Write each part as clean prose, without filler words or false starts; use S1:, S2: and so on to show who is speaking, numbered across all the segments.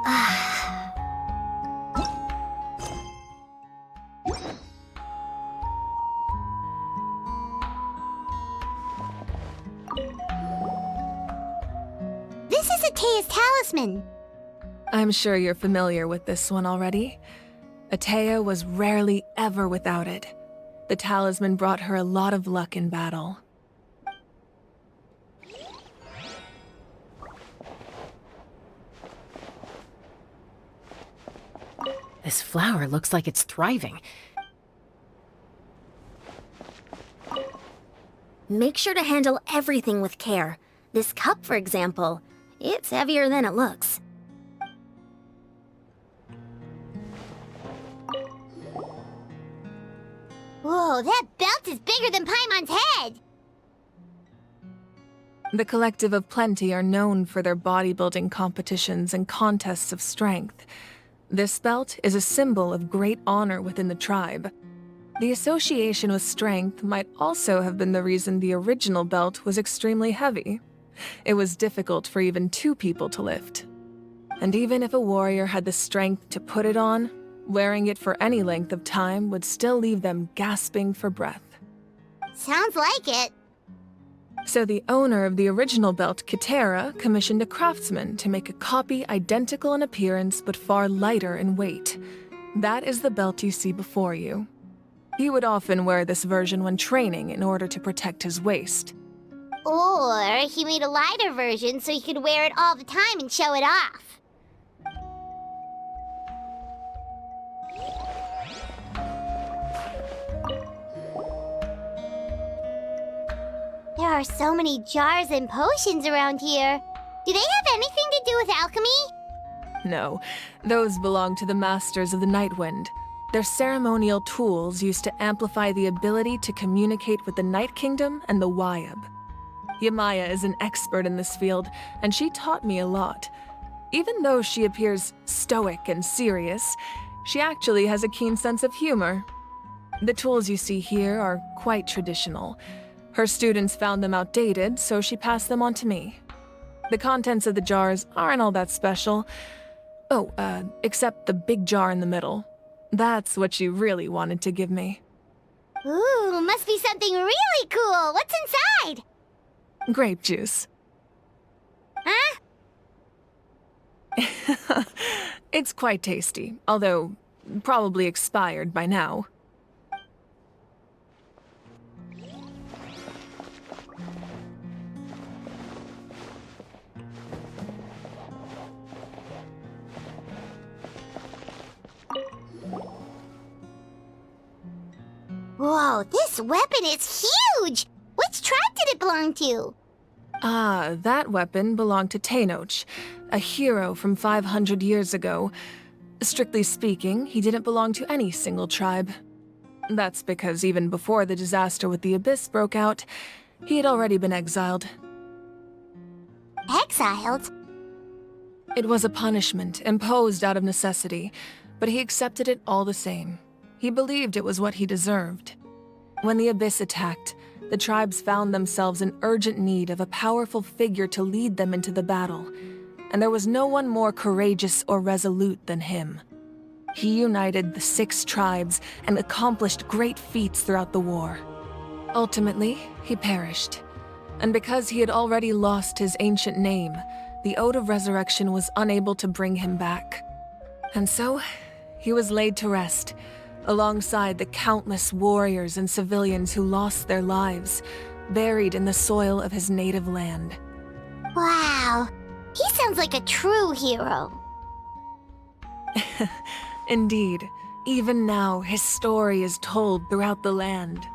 S1: This is Atea's talisman.
S2: I'm sure you're familiar with this one already. Atea was rarely ever without it. The talisman brought her a lot of luck in battle.
S3: This flower looks like it's thriving.
S1: Make sure to handle everything with care. This cup, for example, it's heavier than it looks. Whoa, that belt is bigger than Paimon's head!
S2: The Collective of Plenty are known for their bodybuilding competitions and contests of strength. This belt is a symbol of great honor within the tribe. The association with strength might also have been the reason the original belt was extremely heavy. It was difficult for even 2 people to lift. And even if a warrior had the strength to put it on, wearing it for any length of time would still leave them gasping for breath.
S1: Sounds like it.
S2: So the owner of the original belt, Kitera, commissioned a craftsman to make a copy identical in appearance but far lighter in weight. That is the belt you see before you. He would often wear this version when training in order to protect his waist.
S1: Or he made a lighter version so he could wear it all the time and show it off. There are so many jars and potions around here. Do they have anything to do with alchemy?
S2: No, those belong to the Masters of the Nightwind. They're ceremonial tools used to amplify the ability to communicate with the Night Kingdom and the Wyab. Yamaya is an expert in this field, and she taught me a lot. Even though she appears stoic and serious, she actually has a keen sense of humor. The tools you see here are quite traditional. Her students found them outdated, so she passed them on to me. The contents of the jars aren't all that special. Oh, except the big jar in the middle. That's what she really wanted to give me.
S1: Ooh, must be something really cool. What's inside?
S2: Grape juice.
S1: Huh?
S2: It's quite tasty, although probably expired by now.
S1: Whoa, this weapon is huge! Which tribe did it belong to?
S2: Ah, that weapon belonged to Tenoch, a hero from 500 years ago. Strictly speaking, he didn't belong to any single tribe. That's because even before the disaster with the Abyss broke out, he had already been exiled.
S1: Exiled?
S2: It was a punishment imposed out of necessity, but he accepted it all the same. He believed it was what he deserved. When the Abyss attacked, the tribes found themselves in urgent need of a powerful figure to lead them into the battle, and there was no one more courageous or resolute than him. He united the 6 tribes and accomplished great feats throughout the war. Ultimately, he perished, and because he had already lost his ancient name, the Ode of Resurrection was unable to bring him back. And so, he was laid to rest, alongside the countless warriors and civilians who lost their lives, buried in the soil of his native land.
S1: Wow, he sounds like a true hero.
S2: Indeed, even now his story is told throughout the land.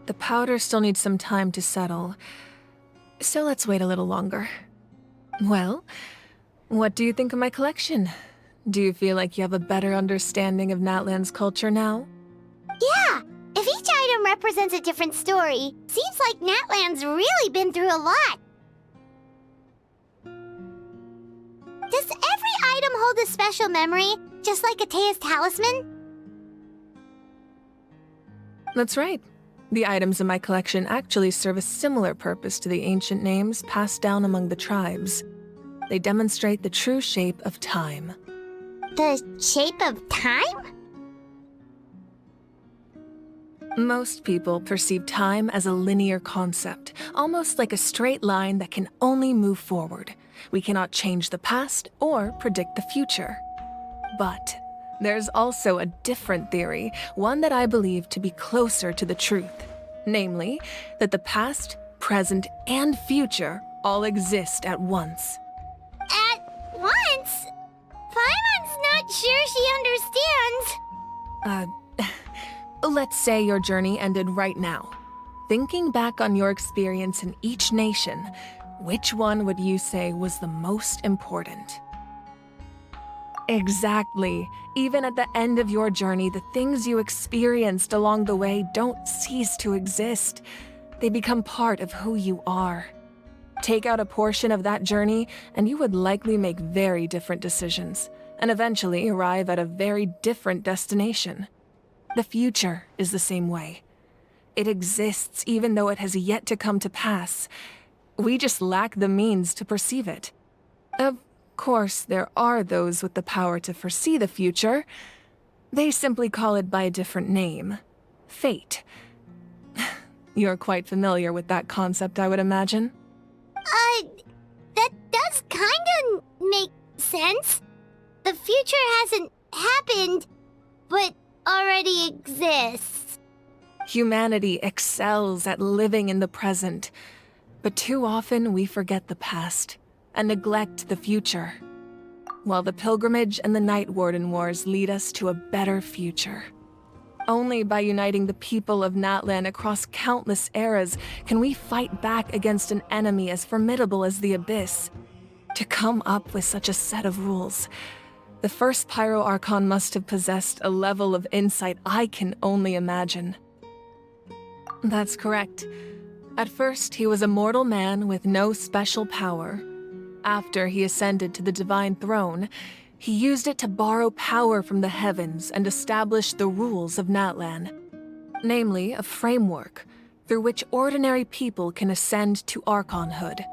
S2: The powder still needs some time to settle, so let's wait a little longer. Well, what do you think of my collection? Do you feel like you have a better understanding of Natlan's culture now?
S4: Yeah, if each item represents a different story, seems like Natlan's really been through a lot. Does every item hold a special memory, just like Atea's talisman?
S2: That's right. The items in my collection actually serve a similar purpose to the ancient names passed down among the tribes. They demonstrate the true shape of time.
S4: The shape of time?
S2: Most people perceive time as a linear concept, almost like a straight line that can only move forward. We cannot change the past or predict the future. But there's also a different theory, one that I believe to be closer to the truth. Namely, that the past, present, and future all exist at once.
S4: At once? Paimon's not sure she understands.
S2: Let's say your journey ended right now. Thinking back on your experience in each nation, which one would you say was the most important? Exactly. Even at the end of your journey, the things you experienced along the way don't cease to exist. They become part of who you are. Take out a portion of that journey, and you would likely make very different decisions, and eventually arrive at a very different destination. The future is the same way. It exists even though it has yet to come to pass. We just lack the means to perceive it. Of course, there are those with the power to foresee the future. They simply call it by a different name. Fate. You're quite familiar with that concept, I would imagine.
S4: That does kinda make sense. The future hasn't happened, but already exists.
S2: Humanity excels at living in the present, but too often we forget the past and neglect the future, while the pilgrimage and the Night Warden Wars lead us to a better future. Only by uniting the people of Natlan across countless eras can we fight back against an enemy as formidable as the Abyss. To come up with such a set of rules, the first Pyro Archon must have possessed a level of insight I can only imagine. That's correct. At first, he was a mortal man with no special power. After he ascended to the Divine Throne, he used it to borrow power from the heavens and establish the rules of Natlan. Namely, a framework through which ordinary people can ascend to Archonhood.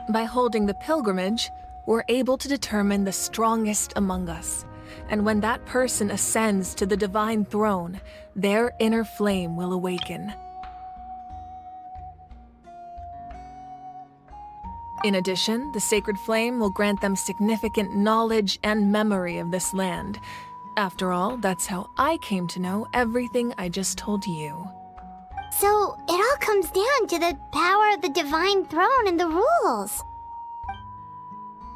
S2: By holding the pilgrimage, we're able to determine the strongest among us. And when that person ascends to the Divine Throne, their inner flame will awaken. In addition, the sacred flame will grant them significant knowledge and memory of this land. After all, that's how I came to know everything I just told you.
S4: So, it all comes down to the power of the Divine Throne and the rules.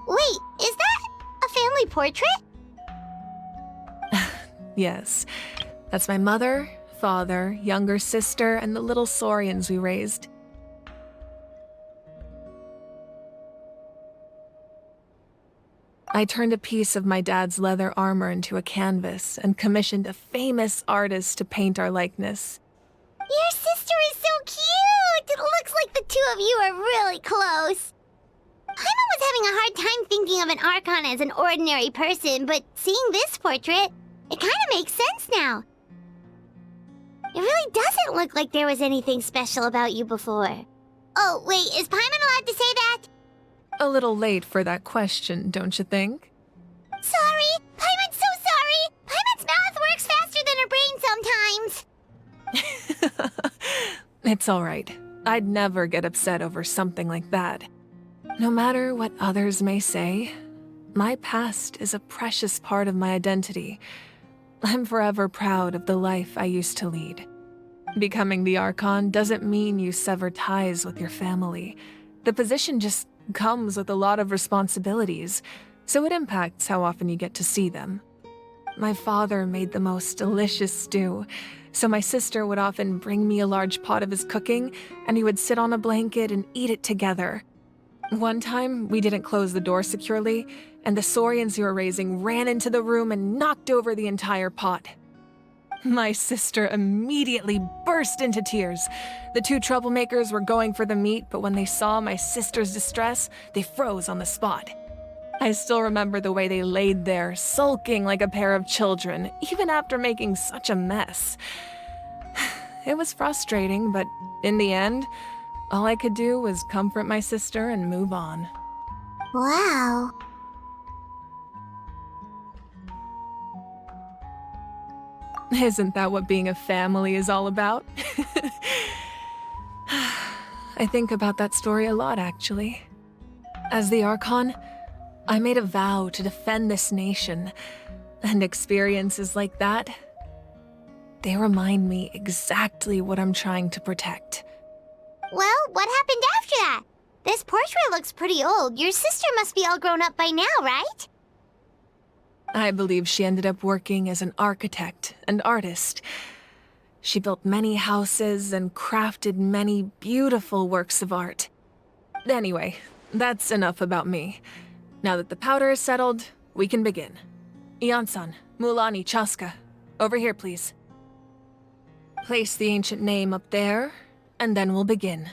S4: Wait, is that a family portrait?
S2: Yes, that's my mother, father, younger sister, and the little saurians we raised. I turned a piece of my dad's leather armor into a canvas and commissioned a famous artist to paint our likeness.
S4: Your sister is so cute! It looks like the two of you are really close. Paimon was having a hard time thinking of an Archon as an ordinary person, but seeing this portrait, it kind of makes sense now. It really doesn't look like there was anything special about you before. Oh, wait, is Paimon allowed to say that?
S2: A little late for that question, don't you think?
S4: Sorry! Paimon's so sorry! Paimon's mouth works faster than her brain sometimes!
S2: It's all right. I'd never get upset over something like that. No matter what others may say, my past is a precious part of my identity. I'm forever proud of the life I used to lead. Becoming the Archon doesn't mean you sever ties with your family. The position just comes with a lot of responsibilities, so it impacts how often you get to see them. my father made the most delicious stew, so my sister would often bring me a large pot of his cooking, and we would sit on a blanket and eat it together. One time, we didn't close the door securely, and the saurians you were raising ran into the room and knocked over the entire pot. My sister immediately burst into tears. The two troublemakers were going for the meat, but when they saw my sister's distress, they froze on the spot. I still remember the way they laid there, sulking like a pair of children, even after making such a mess. It was frustrating, but in the end, all I could do was comfort my sister and move on.
S4: Wow.
S2: Isn't that what being a family is all about? I think about that story a lot, actually. As the Archon, I made a vow to defend this nation, and experiences like that, they remind me exactly what I'm trying to protect.
S4: Well, what happened after that? This portrait looks pretty old. Your sister must be all grown up by now, right?
S2: I believe she ended up working as an architect and artist. She built many houses and crafted many beautiful works of art. Anyway, that's enough about me. Now that the powder is settled, we can begin. Ian-san, Mulani, Chaska, over here, please. Place the ancient name up there, and then we'll begin.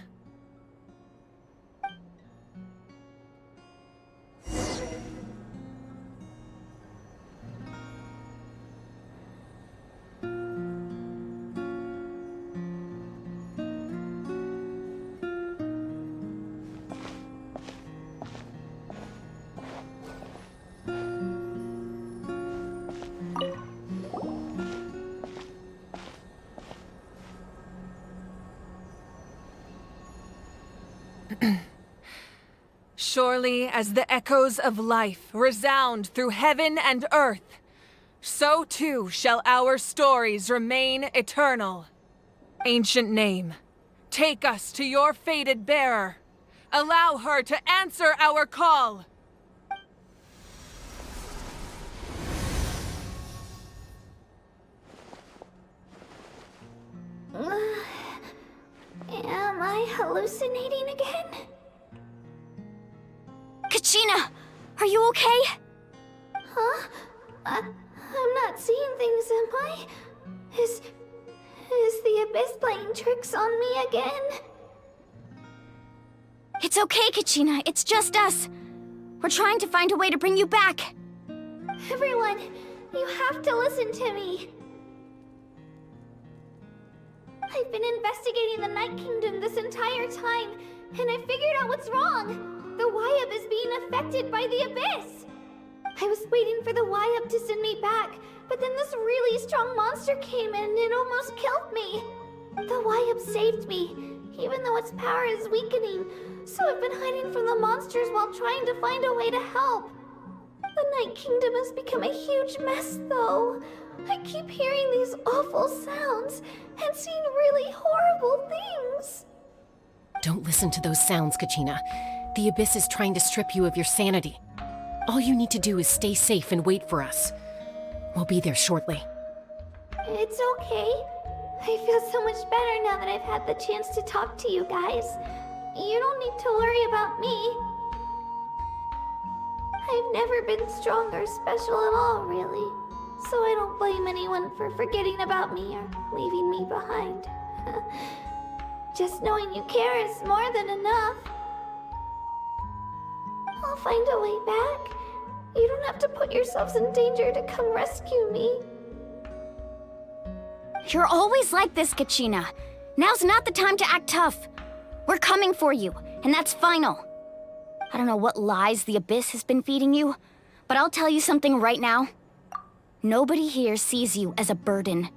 S2: Surely as the echoes of life resound through heaven and earth, so too shall our stories remain eternal. Ancient name, take us to your fated bearer. Allow her to answer our call.
S4: Am I hallucinating again?
S1: Kachina, are you okay?
S4: Huh? I'm not seeing things, am I? Is the Abyss playing tricks on me again?
S1: It's okay, Kachina. It's just us. We're trying to find a way to bring you back.
S4: Everyone, you have to listen to me. I've been investigating the Night Kingdom this entire time, and I figured out what's wrong. The Wyab is being affected by the Abyss. I was waiting for the Wyab to send me back, but then this really strong monster came in and it almost killed me. The Wyab saved me, even though its power is weakening, so I've been hiding from the monsters while trying to find a way to help. The Night Kingdom has become a huge mess, though. I keep hearing these awful sounds and seeing really horrible things.
S3: Don't listen to those sounds, Kachina. The Abyss is trying to strip you of your sanity. All you need to do is stay safe and wait for us. We'll be there shortly.
S4: It's okay. I feel so much better now that I've had the chance to talk to you guys. You don't need to worry about me. I've never been strong or special at all, really. So I don't blame anyone for forgetting about me or leaving me behind. Just knowing you care is more than enough. I'll find a way back. You don't have to put yourselves in danger to come rescue me.
S1: You're always like this, Kachina. Now's not the time to act tough. We're coming for you, and that's final. I don't know what lies the Abyss has been feeding you, but I'll tell you something right now. Nobody here sees you as a burden.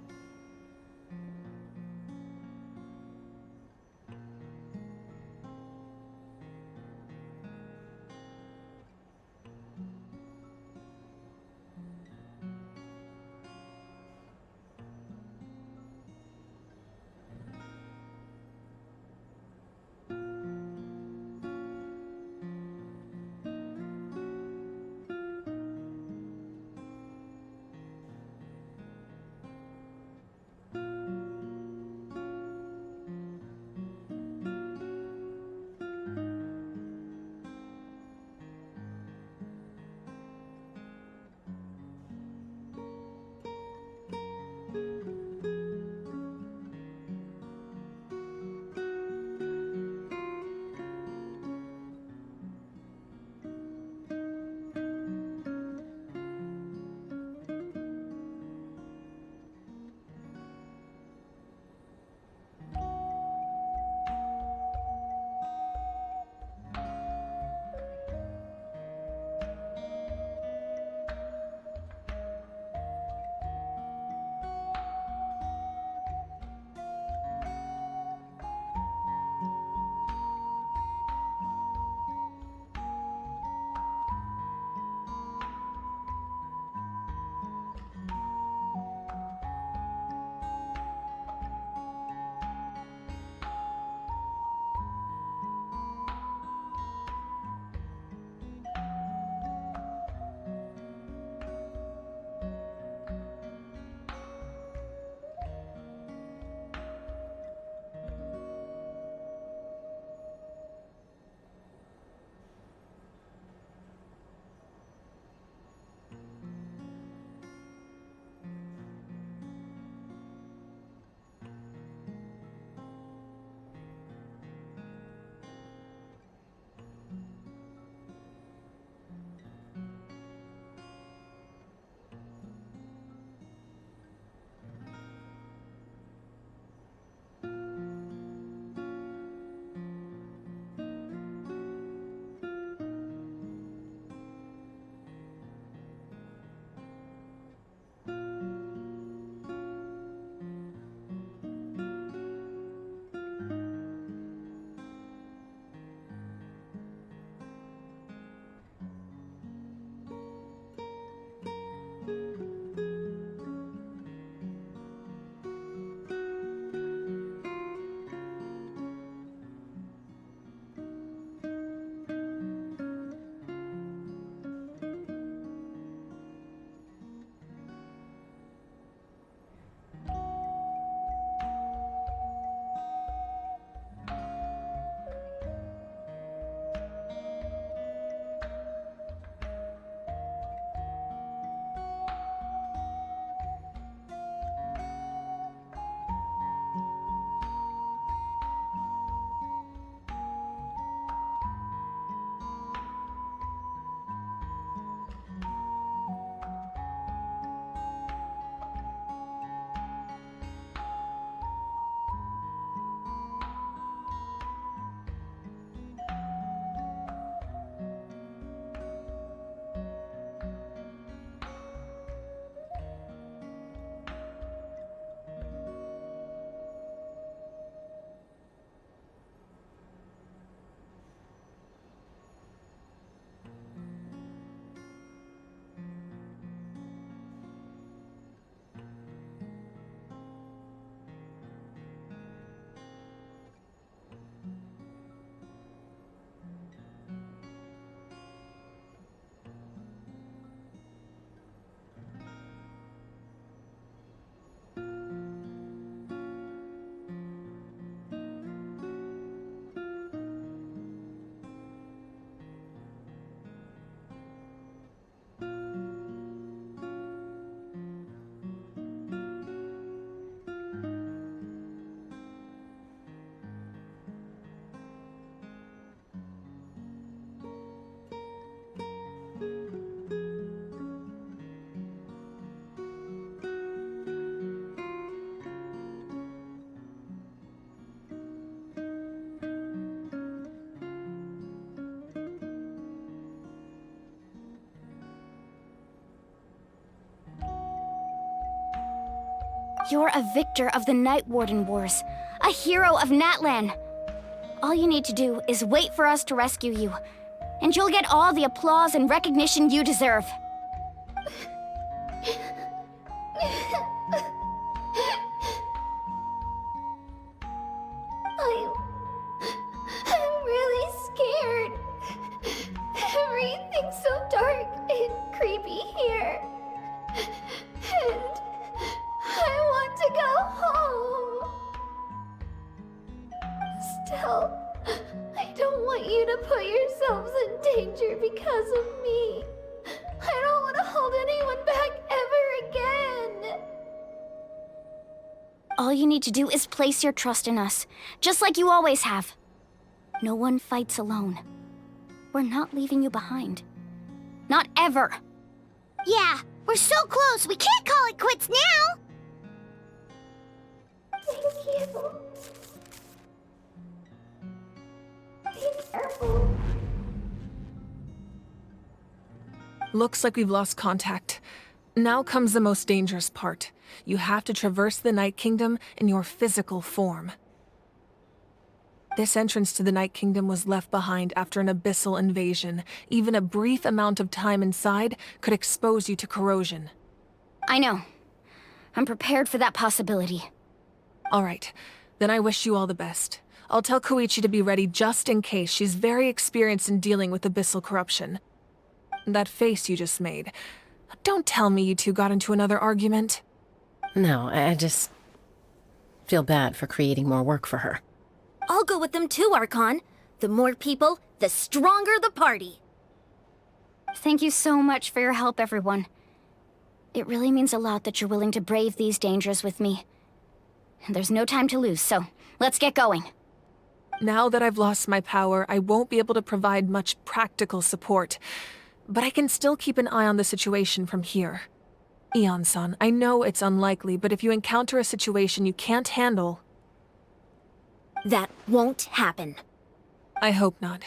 S1: You're a victor of the Night Warden Wars, a hero of Natlan. All you need to do is wait for us to rescue you, and you'll get all the applause and recognition you deserve.
S4: I'm really scared. Everything's so dark and creepy here. And I want to go home. Still, I don't want you to put yourselves in danger because of me. I don't want to hold anyone back ever again.
S1: All you need to do is place your trust in us, just like you always have. No one fights alone. We're not leaving you behind. Not ever.
S4: Yeah, we're so close. We can't call it quits now. Thank you. Be careful.
S2: Looks like we've lost contact. Now comes the most dangerous part. You have to traverse the Night Kingdom in your physical form. This entrance to the Night Kingdom was left behind after an abyssal invasion. Even a brief amount of time inside could expose you to corrosion.
S1: I know. I'm prepared for that possibility.
S2: All right, then I wish you all the best. I'll tell Koichi to be ready just in case. She's very experienced in dealing with abyssal corruption. That face you just made. Don't tell me you two got into another argument.
S3: No, I just feel bad for creating more work for her.
S5: I'll go with them too, Archon. The more people, the stronger the party.
S1: Thank you so much for your help, everyone. It really means a lot that you're willing to brave these dangers with me. There's no time to lose, so let's get going.
S2: Now that I've lost my power, I won't be able to provide much practical support. But I can still keep an eye on the situation from here. Eon-san, I know it's unlikely, but if you encounter a situation you can't handle...
S5: That won't happen.
S2: I hope not.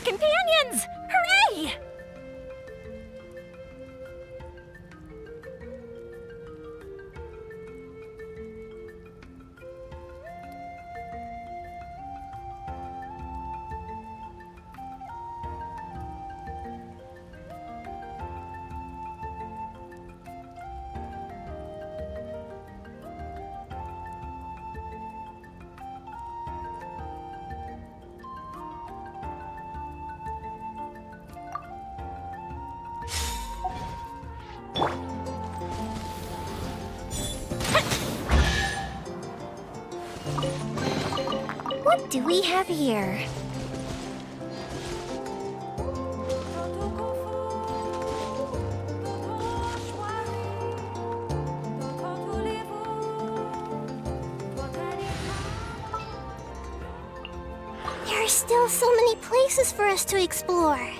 S5: companions! Hooray!
S4: What do we have here? There are still so many places for us to explore.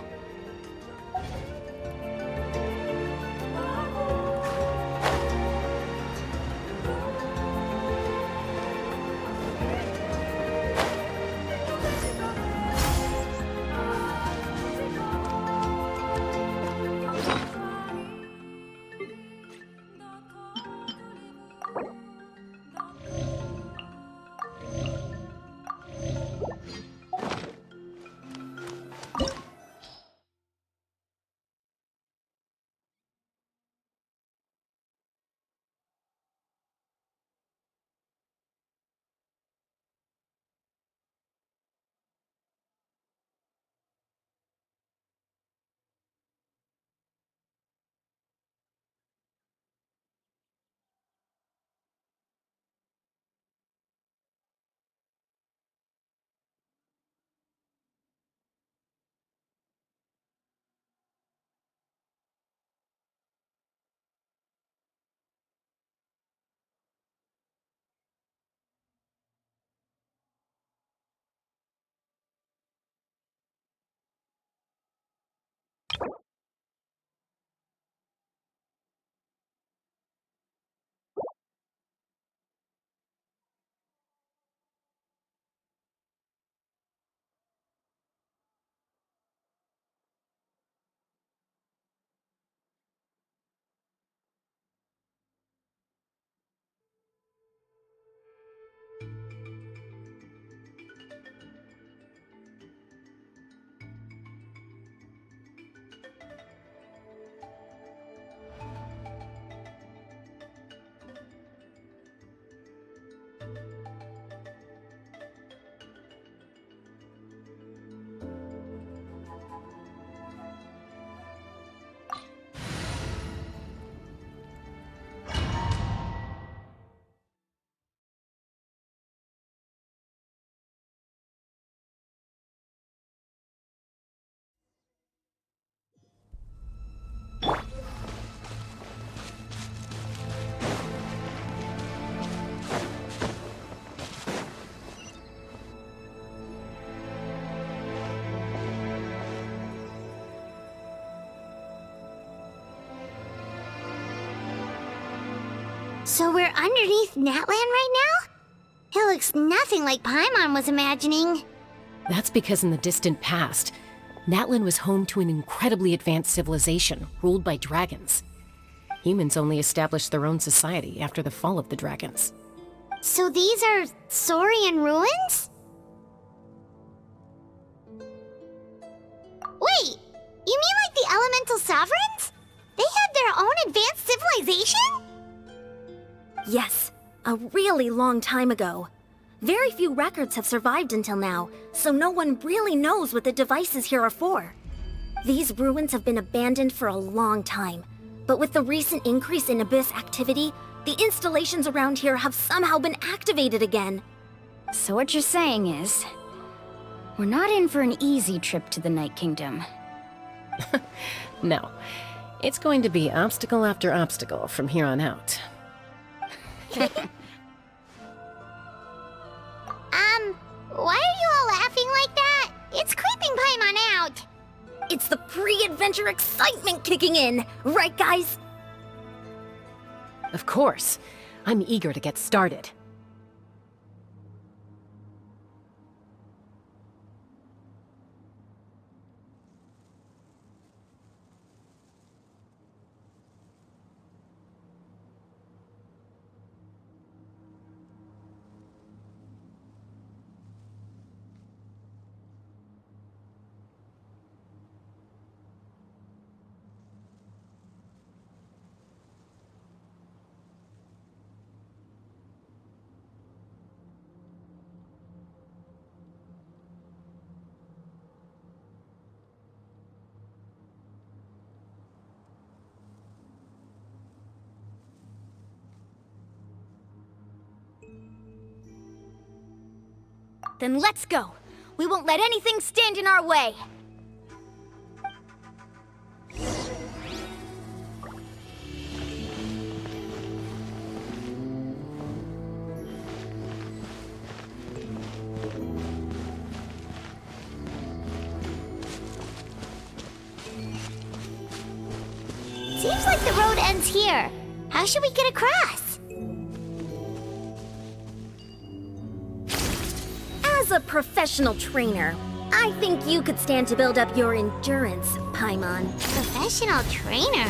S4: So we're underneath Natlan right now? It looks nothing like Paimon was imagining.
S3: That's because in the distant past, Natlan was home to an incredibly advanced civilization ruled by dragons. Humans only established their own society after the fall of the dragons.
S4: So these are Saurian ruins? Wait, you mean like the elemental sovereigns? They had their own advanced civilization?
S5: Yes, a really long time ago. Very few records have survived until now, so no one really knows what the devices here are for. These ruins have been abandoned for a long time, but with the recent increase in Abyss activity, the installations around here have somehow been activated again.
S1: So what you're saying is, we're not in for an easy trip to the Night Kingdom.
S3: No, it's going to be obstacle after obstacle from here on out.
S4: Why are you all laughing like that? It's creeping Paimon out.
S5: It's the pre-adventure excitement kicking in, right guys?
S3: Of course. I'm eager to get started.
S1: Then let's go. We won't let anything stand in our way.
S4: Seems like the road ends here. How should we get across?
S5: As a professional trainer, I think you could stand to build up your endurance, Paimon.
S4: Professional trainer?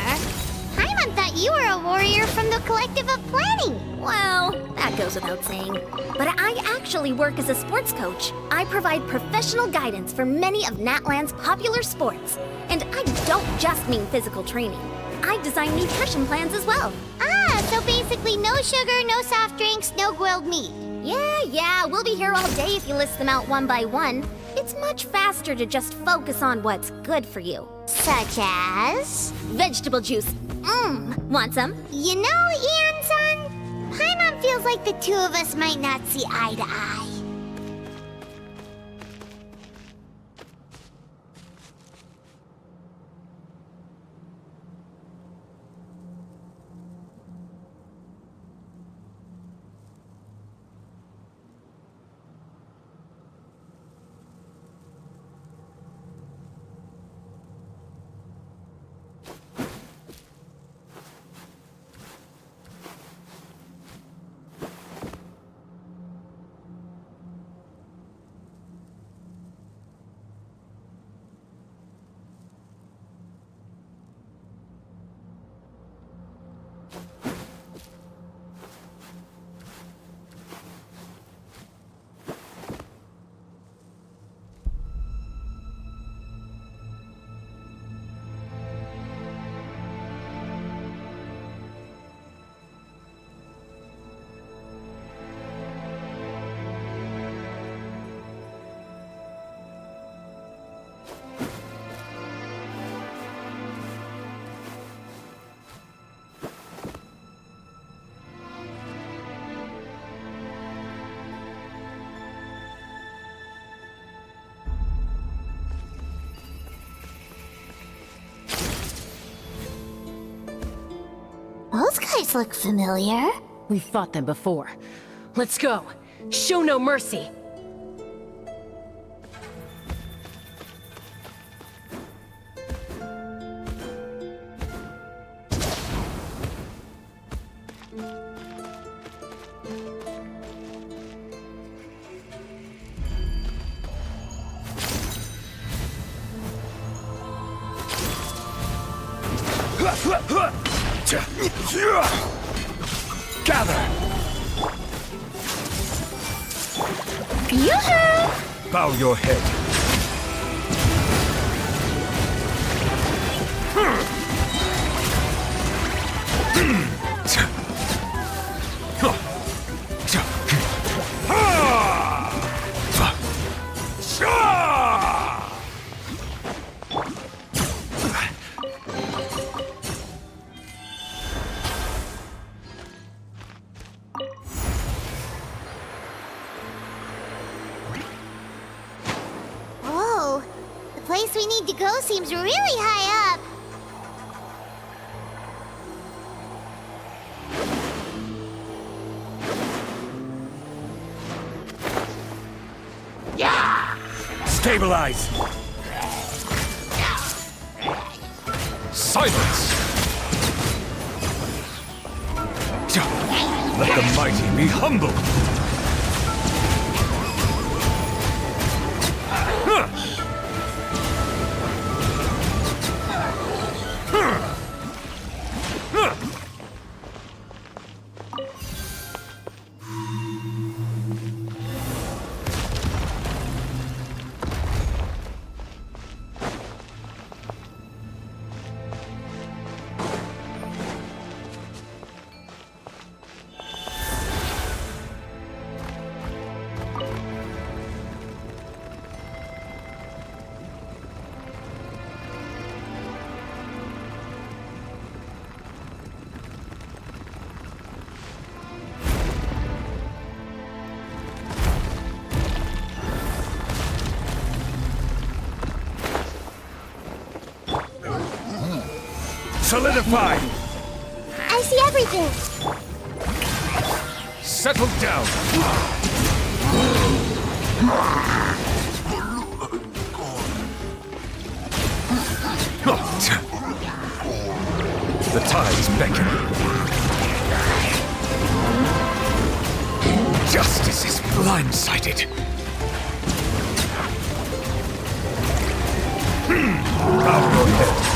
S4: Paimon thought you were a warrior from the Collective of Planning.
S5: Well, that goes without saying. But I actually work as a sports coach. I provide professional guidance for many of Natlan's popular sports. And I don't just mean physical training. I design nutrition plans as well.
S4: Ah, so basically no sugar, no soft drinks, no grilled meat.
S5: Yeah, we'll be here all day if you list them out one by one. It's much faster to just focus on what's good for you.
S4: Such as?
S5: Vegetable juice. Want some?
S4: You know, Ian-san, Paimon feels like the two of us might not see eye to eye. Those guys look familiar.
S3: We've fought them before. Let's go. Show no mercy.
S6: Gather!
S1: Yoo-hoo!
S6: Bow your head.
S4: Whoa, the place we need to go seems really high up.
S6: Stabilize! Silence! Let the mighty be humble! Solidify!
S4: I see everything.
S6: Settle down! The tides beckon. Justice is blindsided. Out your head.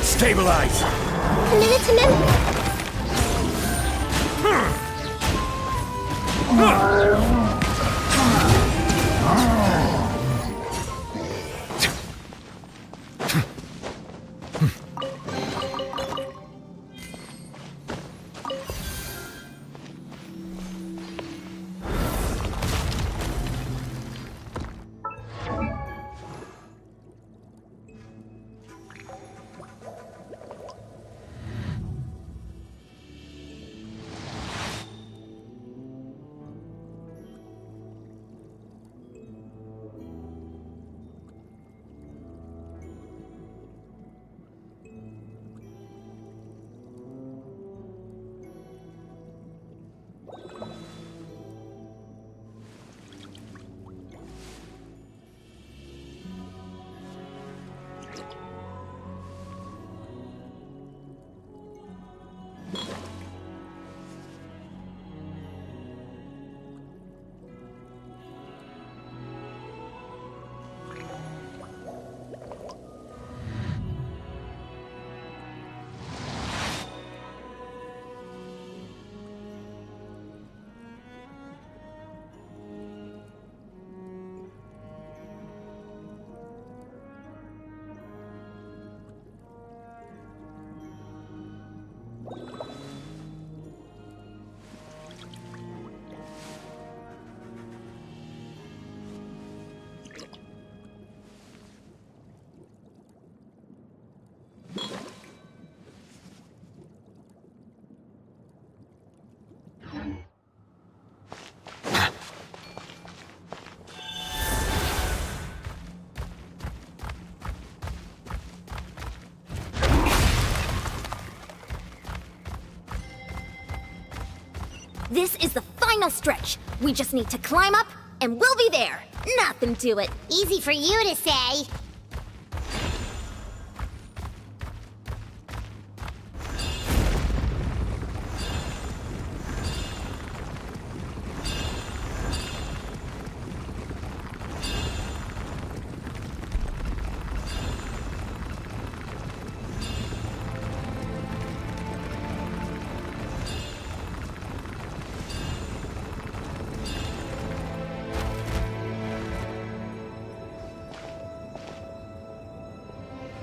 S6: Stabilize!
S4: Minute to minute.
S5: This is the final stretch. We just need to climb up, and we'll be there. Nothing to it.
S4: Easy for you to say.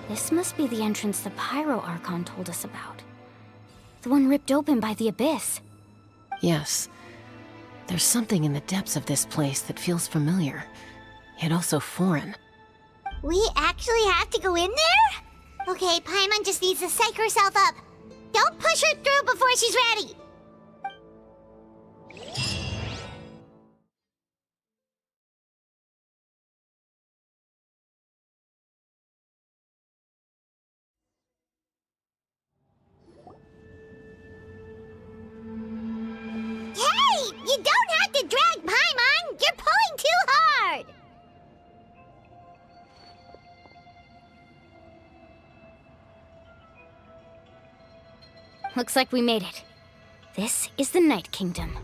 S1: This must be the entrance the Pyro Archon told us about. The one ripped open by the Abyss.
S3: Yes. There's something in the depths of this place that feels familiar, yet also foreign.
S4: We actually have to go in there? Okay, Paimon just needs to psych herself up. Don't push her through before she's ready. Hey! You don't have to drag Paimon! You're pulling too hard!
S1: Looks like we made it. This is the Night Kingdom.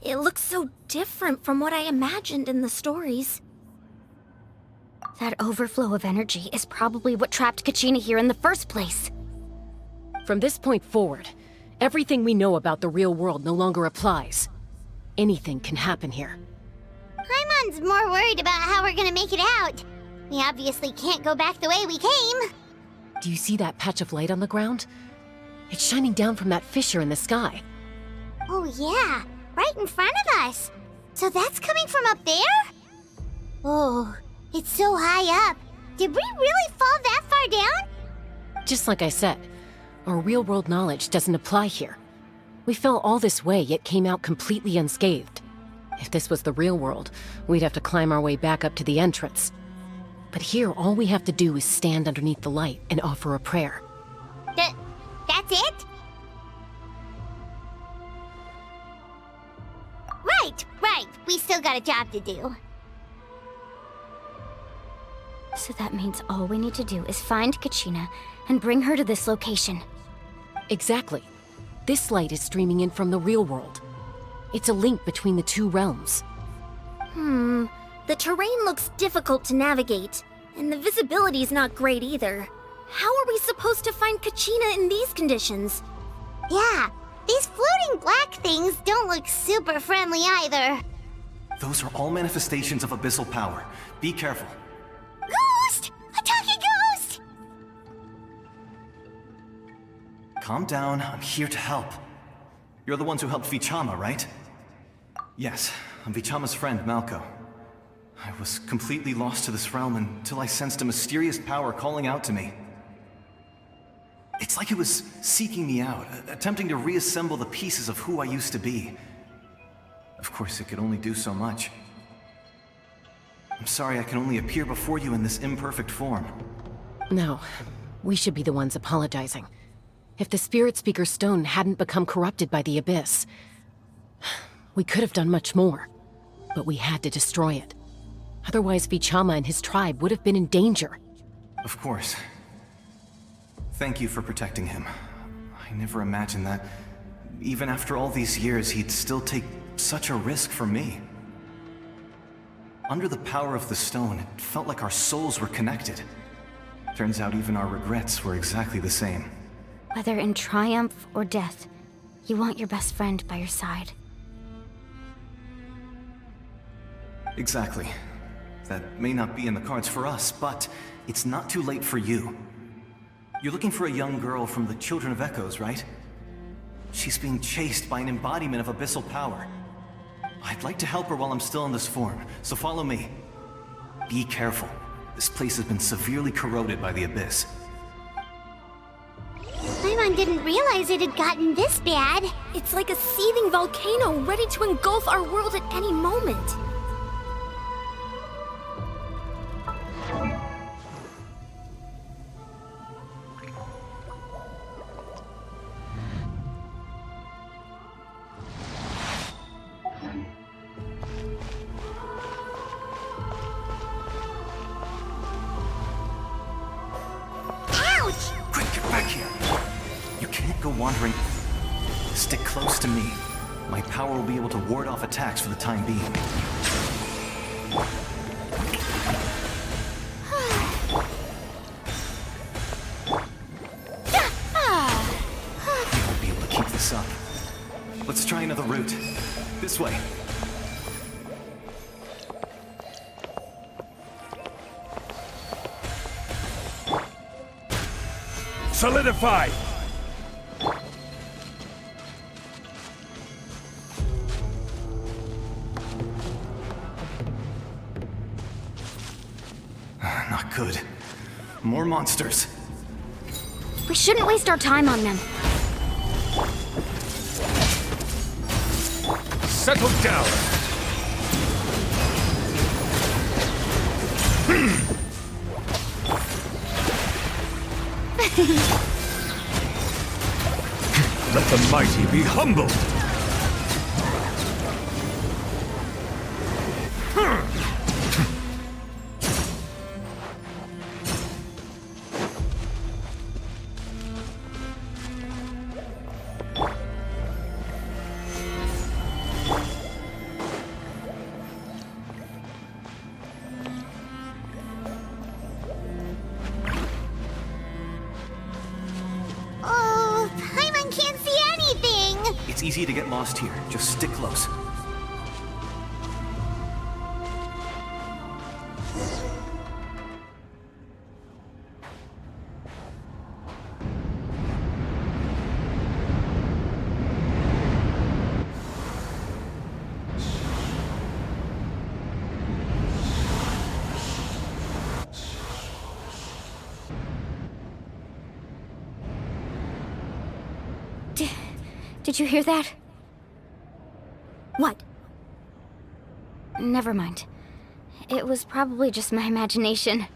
S5: It looks so different from what I imagined in the stories.
S1: That overflow of energy is probably what trapped Kachina here in the first place.
S3: From this point forward, everything we know about the real world no longer applies. Anything can happen here.
S4: Paimon's more worried about how we're gonna make it out. We obviously can't go back the way we came.
S3: Do you see that patch of light on the ground? It's shining down from that fissure in the sky.
S4: Oh yeah, right in front of us. So that's coming from up there? Oh, it's so high up. Did we really fall that far down?
S3: Just like I said, our real-world knowledge doesn't apply here. We fell all this way, yet came out completely unscathed. If this was the real world, we'd have to climb our way back up to the entrance. But here, all we have to do is stand underneath the light and offer a prayer.
S4: That's it? Right. We still got a job to do.
S1: So that means all we need to do is find Kachina and bring her to this location.
S3: Exactly. This light is streaming in from the real world. It's a link between the two realms.
S5: The terrain looks difficult to navigate, and the visibility's not great either. How are we supposed to find Kachina in these conditions?
S4: Yeah, these floating black things don't look super friendly either.
S7: Those are all manifestations of abyssal power. Be careful.
S4: Ghost! A talking ghost!
S7: Calm down, I'm here to help. You're the ones who helped v5.0, right? Yes, I'm v5.0's friend, Malco. I was completely lost to this realm until I sensed a mysterious power calling out to me. It's like it was seeking me out, attempting to reassemble the pieces of who I used to be. Of course, it could only do so much. I'm sorry I can only appear before you in this imperfect form.
S3: No, we should be the ones apologizing. If the Spirit Speaker's stone hadn't become corrupted by the Abyss, we could have done much more. But we had to destroy it. Otherwise, v5.0 and his tribe would have been in danger.
S7: Of course. Thank you for protecting him. I never imagined that, even after all these years, he'd still take such a risk for me. Under the power of the stone, it felt like our souls were connected. Turns out even our regrets were exactly the same.
S1: Whether in triumph or death, you want your best friend by your side.
S7: Exactly. That may not be in the cards for us, but it's not too late for you. You're looking for a young girl from the Children of Echoes, right? She's being chased by an embodiment of abyssal power. I'd like to help her while I'm still in this form, so follow me. Be careful. This place has been severely corroded by the Abyss.
S4: Paimon didn't realize it had gotten this bad.
S5: It's like a seething volcano ready to engulf our world at any moment.
S7: Quick, get back here! You can't go wandering. Stick close to me. My power will be able to ward off attacks for the time being. You won't be able to keep this up. Let's try another route. This way.
S6: Solidify!
S7: Not good. More monsters.
S1: We shouldn't waste our time on them.
S6: Settle down! Let the mighty be humbled!
S4: Oh, Paimon can't see anything!
S7: It's easy to get lost here. Just stick close.
S1: Did you hear that?
S5: What?
S1: Never mind. It was probably just my imagination.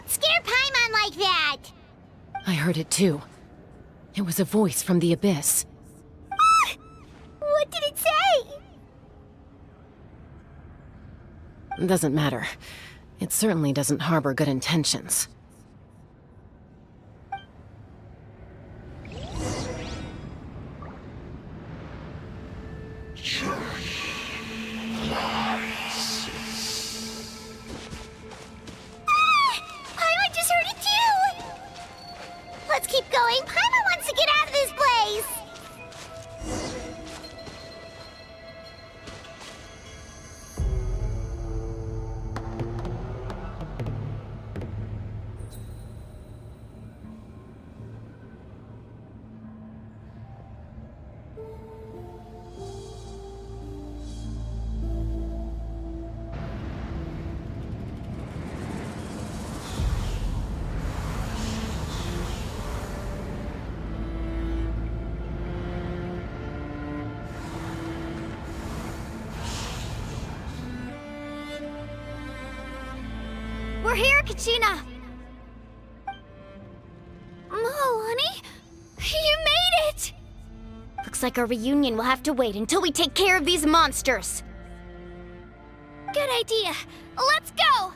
S4: Scare Paimon like that!
S3: I heard it too. It was a voice from the abyss.
S4: What did it say?
S3: Doesn't matter. It certainly doesn't harbor good intentions.
S4: Paimon just heard it too! Let's keep going. Paimon wants to get out of this place!
S1: We're here, Kachina!
S4: Oh, honey? You made it!
S1: Looks like our reunion will have to wait until we take care of these monsters.
S4: Good idea. Let's go!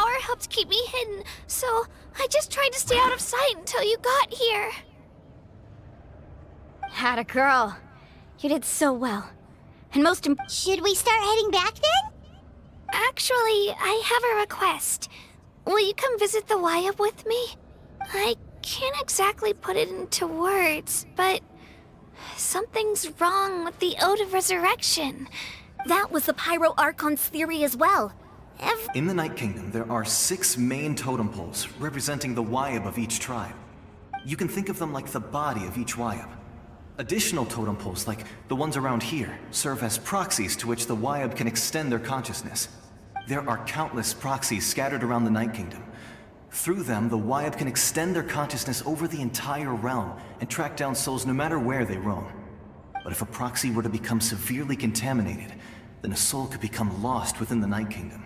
S8: power helped keep me hidden, so I just tried to stay out of sight until you got here.
S1: Atta girl. You did so well. And most
S4: Should we start heading back then?
S8: Actually, I have a request. Will you come visit the Wyab with me? I can't exactly put it into words, but something's wrong with the Ode of Resurrection.
S5: That was the Pyro Archon's theory as well.
S7: In the Night Kingdom, there are 6 main totem poles representing the Wyab of each tribe. You can think of them like the body of each Wyab. Additional totem poles, like the ones around here, serve as proxies to which the Wyab can extend their consciousness. There are countless proxies scattered around the Night Kingdom. Through them, the Wyab can extend their consciousness over the entire realm and track down souls no matter where they roam. But if a proxy were to become severely contaminated, then a soul could become lost within the Night Kingdom.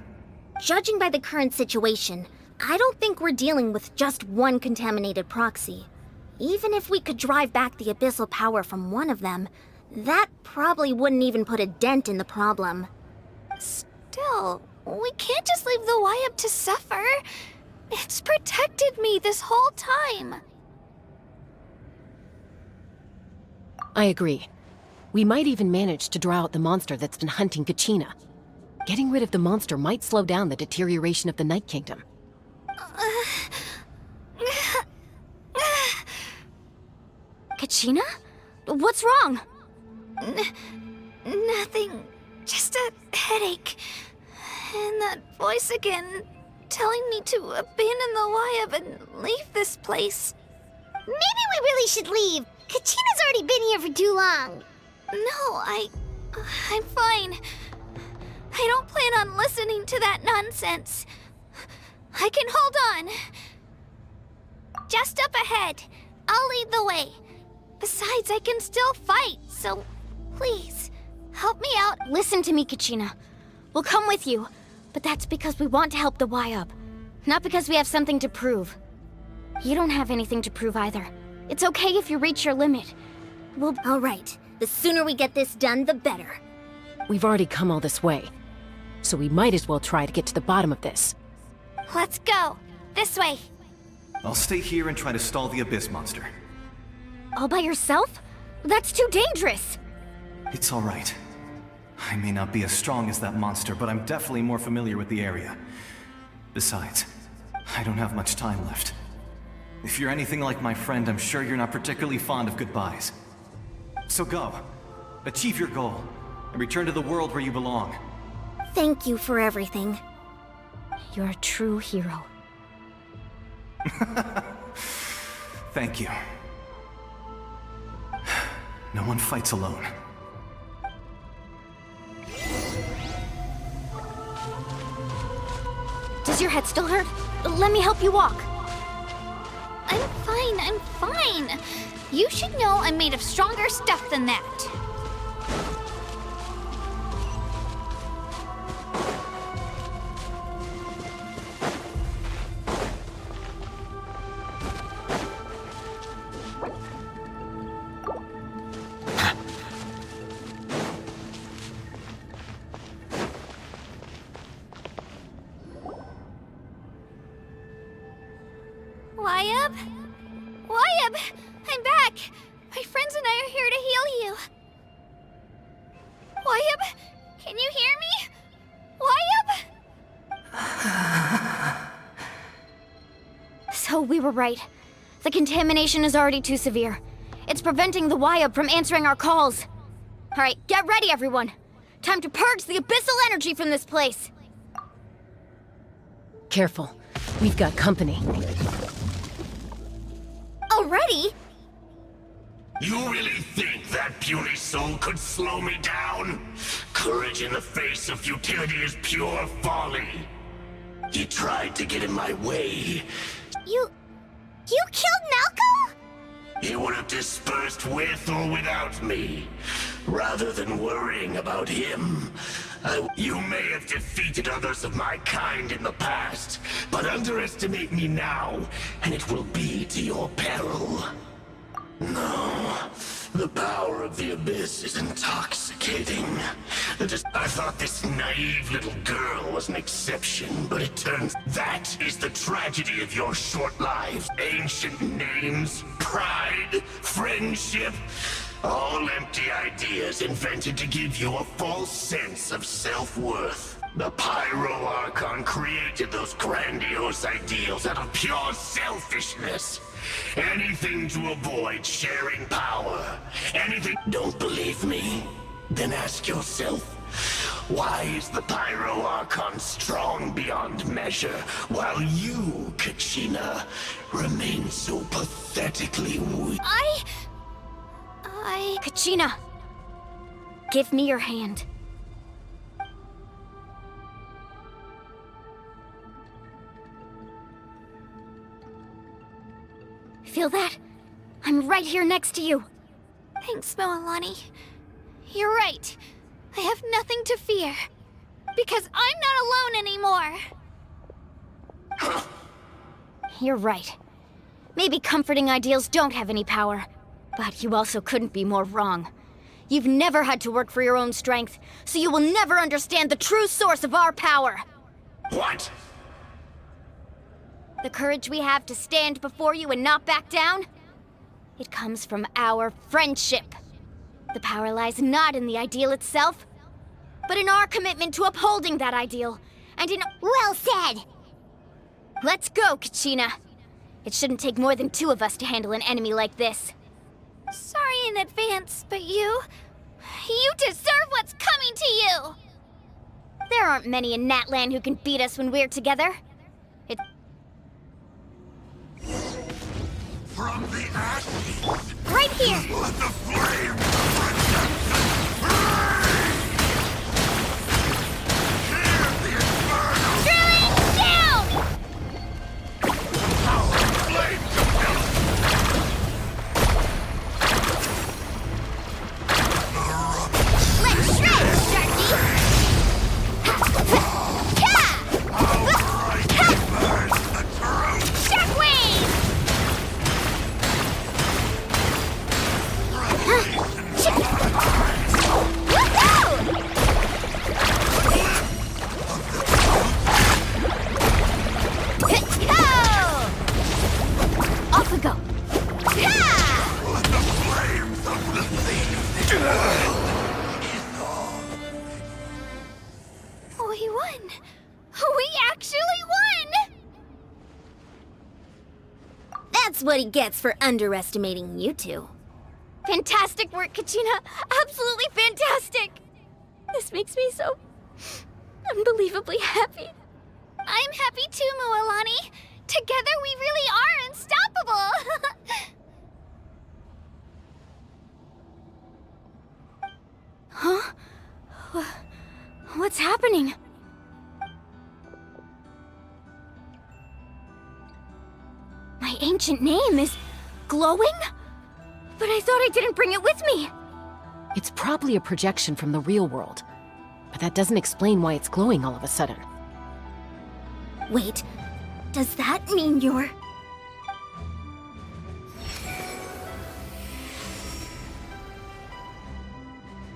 S5: Judging by the current situation, I don't think we're dealing with just one contaminated proxy. Even if we could drive back the abyssal power from one of them, that probably wouldn't even put a dent in the problem.
S8: Still, we can't just leave the Wyab to suffer. It's protected me this whole time.
S3: I agree. We might even manage to draw out the monster that's been hunting Kachina. Getting rid of the monster might slow down the deterioration of the Night Kingdom.
S1: Kachina? What's wrong?
S8: Nothing. Just a headache. And that voice again, telling me to abandon the Wyab and leave this place.
S4: Maybe we really should leave. Kachina's already been here for too long.
S8: No, I'm fine. I don't plan on listening to that nonsense. I can hold on. Just up ahead. I'll lead the way. Besides, I can still fight, so please, help me out.
S1: Listen to me, Kachina. We'll come with you, but that's because we want to help the Wyab, not because we have something to prove. You don't have anything to prove either. It's okay if you reach your limit.
S5: All right. The sooner we get this done, the better.
S3: We've already come all this way, so we might as well try to get to the bottom of this.
S8: Let's go. This way.
S7: I'll stay here and try to stall the Abyss monster.
S1: All by yourself? That's too dangerous.
S7: It's all right. I may not be as strong as that monster, but I'm definitely more familiar with the area. Besides, I don't have much time left. If you're anything like my friend, I'm sure you're not particularly fond of goodbyes. So go. Achieve your goal, and return to the world where you belong.
S5: Thank you for everything.
S1: You're a true hero.
S7: Thank you. No one fights alone.
S1: Does your head still hurt? Let me help you walk.
S8: I'm fine. You should know I'm made of stronger stuff than that. Wyab? Wyab! I'm back! My friends and I are here to heal you. Wyab? Can you hear me? Wyab?
S1: So we were right. The contamination is already too severe. It's preventing the Wyab from answering our calls. All right, get ready, everyone. Time to purge the abyssal energy from this place.
S3: Careful. We've got company.
S5: Already?
S9: You really think that puny soul could slow me down? Courage in the face of futility is pure folly. He tried to get in my way.
S4: You killed Malcolm?
S9: He would have dispersed with or without me. Rather than worrying about him, you may have defeated others of my kind in the past, but underestimate me now, and it will be to your peril. No, the power of the Abyss is intoxicating. I thought this naive little girl was an exception, but it turns that is the tragedy of your short lives. Ancient names, pride, friendship, all empty ideas invented to give you a false sense of self-worth. The Pyro Archon created those grandiose ideals out of pure selfishness. Anything to avoid sharing power. Anything. Don't believe me? Then ask yourself, why is the Pyro Archon strong beyond measure, while you, Kachina, remain so pathetically weak?
S1: Kachina! Give me your hand. Feel that? I'm right here next to you.
S8: Thanks, Moalani. You're right. I have nothing to fear. Because I'm not alone anymore.
S1: You're right. Maybe comforting ideals don't have any power. But you also couldn't be more wrong. You've never had to work for your own strength, so you will never understand the true source of our power.
S9: What?
S1: The courage we have to stand before you and not back down? It comes from our friendship. The power lies not in the ideal itself, but in our commitment to upholding that ideal, and in—
S4: Well said!
S1: Let's go, Kachina. It shouldn't take more than 2 of us to handle an enemy like this.
S8: Sorry in advance, but you deserve what's coming to you!
S1: There aren't many in Natlan who can beat us when we're together.
S9: From the ashes,
S1: Right here!
S9: let the flame of Hear the inferno
S1: Drilling down!
S9: power of flame compels.
S1: Let's shred, Sharky!
S9: How bright burns the truth!
S1: Shockwave! Off we go!
S9: Let the flames of the
S8: We won! We actually won!
S5: That's what he gets for underestimating you two.
S1: Fantastic work, Kachina! Absolutely fantastic! This makes me so unbelievably happy.
S8: I'm happy too, Moalani. Together we really are unstoppable!
S1: Huh? What's happening? My ancient name is glowing? But I thought I didn't bring it with me.
S3: It's probably a projection from the real world. But that doesn't explain why it's glowing all of a sudden.
S5: Wait, does that mean you're...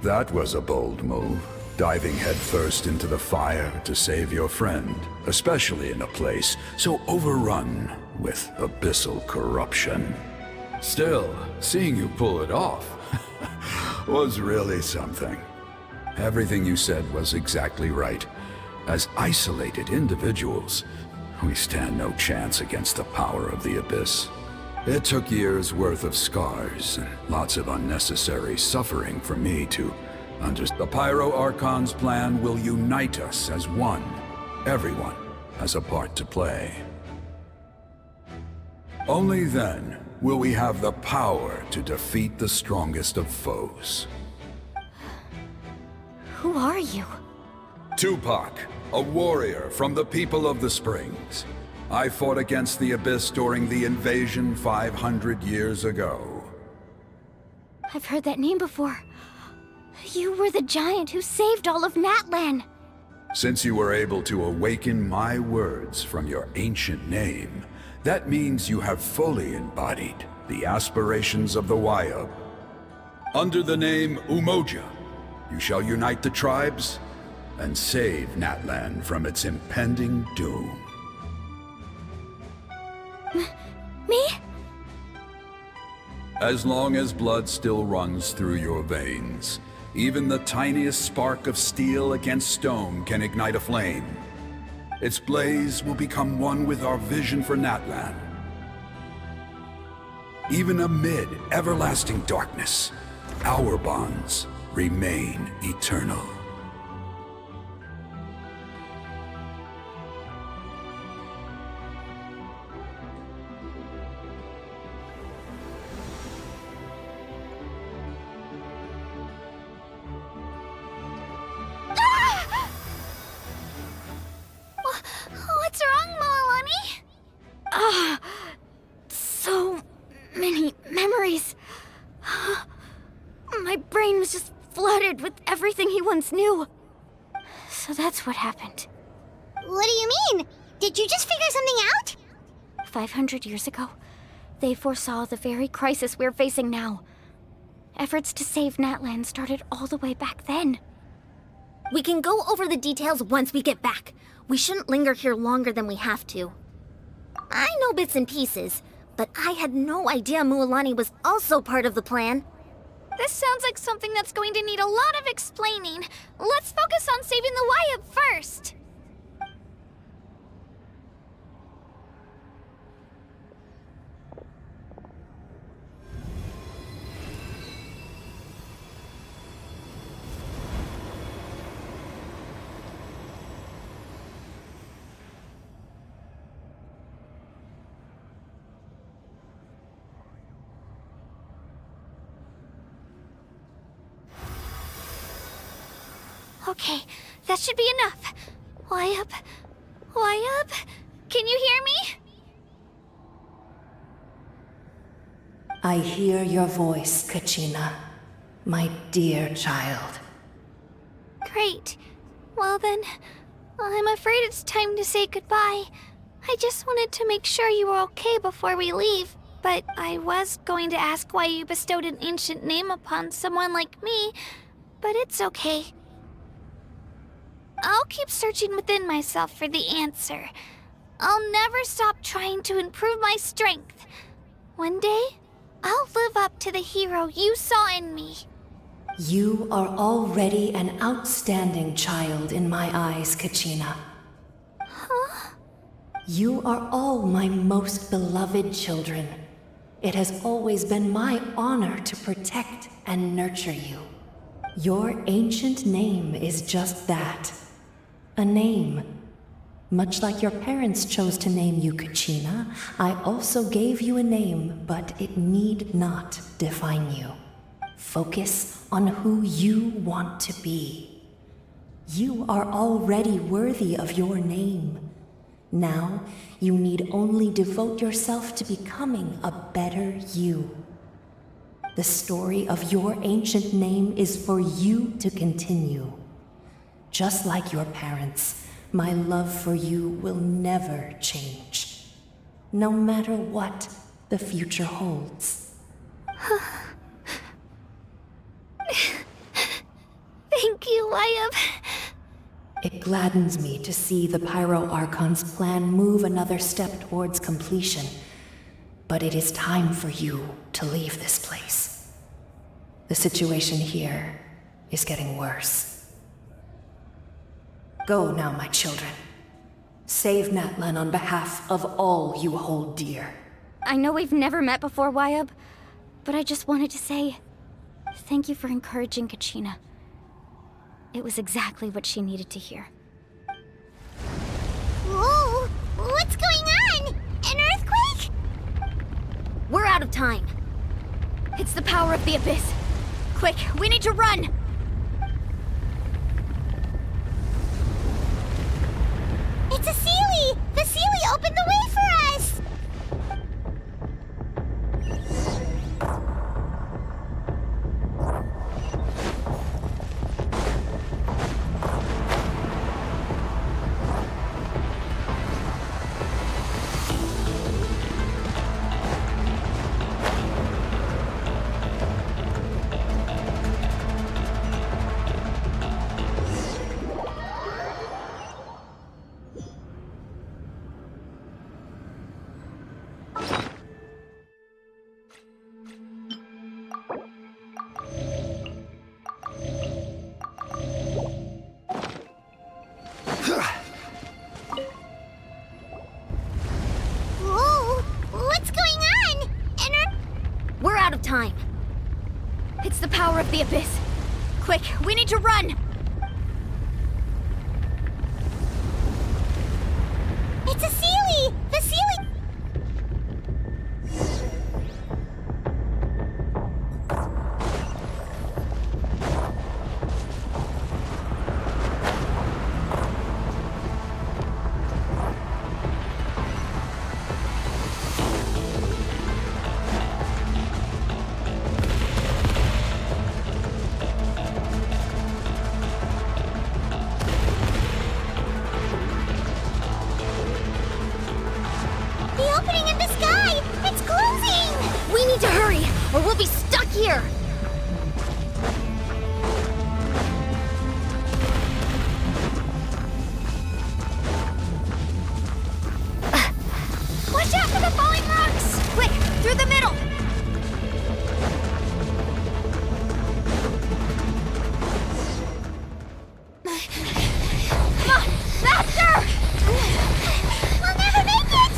S6: That was a bold move. Diving headfirst into the fire to save your friend, especially in a place so overrun with abyssal corruption. Still, seeing you pull it off was really something. Everything you said was exactly right. As isolated individuals, we stand no chance against the power of the Abyss. It took years' worth of scars and lots of unnecessary suffering for me to understand. The Pyro Archon's plan will unite us as one. Everyone has a part to play. Only then will we have the power to defeat the strongest of foes.
S1: Who are you?
S6: Tupac, a warrior from the people of the Springs. I fought against the Abyss during the invasion 500 years ago.
S1: I've heard that name before. You were the giant who saved all of Natlan.
S6: Since you were able to awaken my words from your ancient name, that means you have fully embodied the aspirations of the Wayab. Under the name Umoja, You shall unite the tribes and save Natlan from its impending doom.
S1: Me?
S6: As long as blood still runs through your veins, even the tiniest spark of steel against stone can ignite a flame. Its blaze will become one with our vision for Natlan. Even amid everlasting darkness, our bonds remain eternal.
S8: What's wrong, Moalani?
S1: So many memories. My brain was just flooded with everything he once knew. So that's what happened.
S4: What do you mean? Did you just figure something out?
S1: 500 years ago, they foresaw the very crisis we're facing now. Efforts to save Natlan started all the way back then.
S5: We can go over the details once we get back. We shouldn't linger here longer than we have to. I know bits and pieces, but I had no idea Mualani was also part of the plan.
S8: This sounds like something that's going to need a lot of explaining. Let's focus on saving the Wyatt first. Okay, that should be enough. Wyatt? Can you hear me?
S10: I hear your voice, Kachina, my dear child.
S8: Great. Well then, I'm afraid it's time to say goodbye. I just wanted to make sure you were okay before we leave, but I was going to ask why you bestowed an ancient name upon someone like me, but it's okay. I'll keep searching within myself for the answer. I'll never stop trying to improve my strength. One day, I'll live up to the hero you saw in me.
S10: You are already an outstanding child in my eyes, Kachina.
S8: Huh?
S10: You are all my most beloved children. It has always been my honor to protect and nurture you. Your ancient name is just that. A name. Much like your parents chose to name you Kachina, I also gave you a name, but it need not define you. Focus on who you want to be. You are already worthy of your name. Now, you need only devote yourself to becoming a better you. The story of your ancient name is for you to continue. Just like your parents, my love for you will never change, no matter what the future holds.
S8: Thank you, Wyatt.
S10: It gladdens me to see the Pyro Archon's plan move another step towards completion, but it is time for you to leave this place. The situation here is getting worse. Go now, my children. Save Natlan on behalf of all you hold dear.
S1: I know we've never met before, Wyatt, but I just wanted to say thank you for encouraging Kachina. It was exactly what she needed to hear.
S4: Whoa! What's going on? An earthquake?
S5: We're out of time.
S1: It's the power of the Abyss. Quick, we need to run!
S4: It's a Seelie! The Seelie opened the way for us!
S5: time.
S1: It's the power of the Abyss. Quick, we need to run!
S4: It's a Sealy! The Sealy! The opening in the sky! It's closing!
S1: We need to hurry, or we'll be stuck here! Watch out for the falling rocks! Quick, through the middle! Come on, faster!
S4: We'll never make it!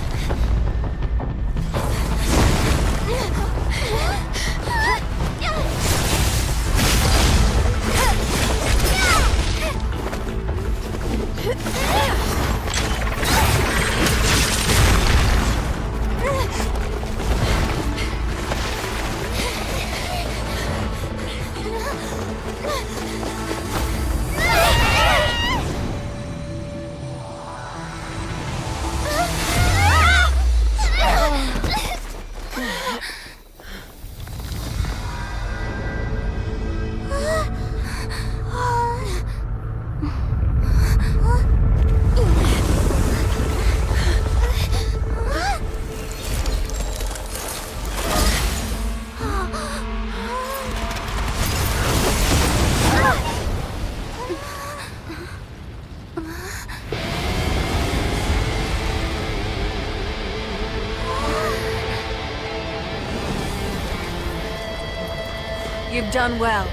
S2: You've done well.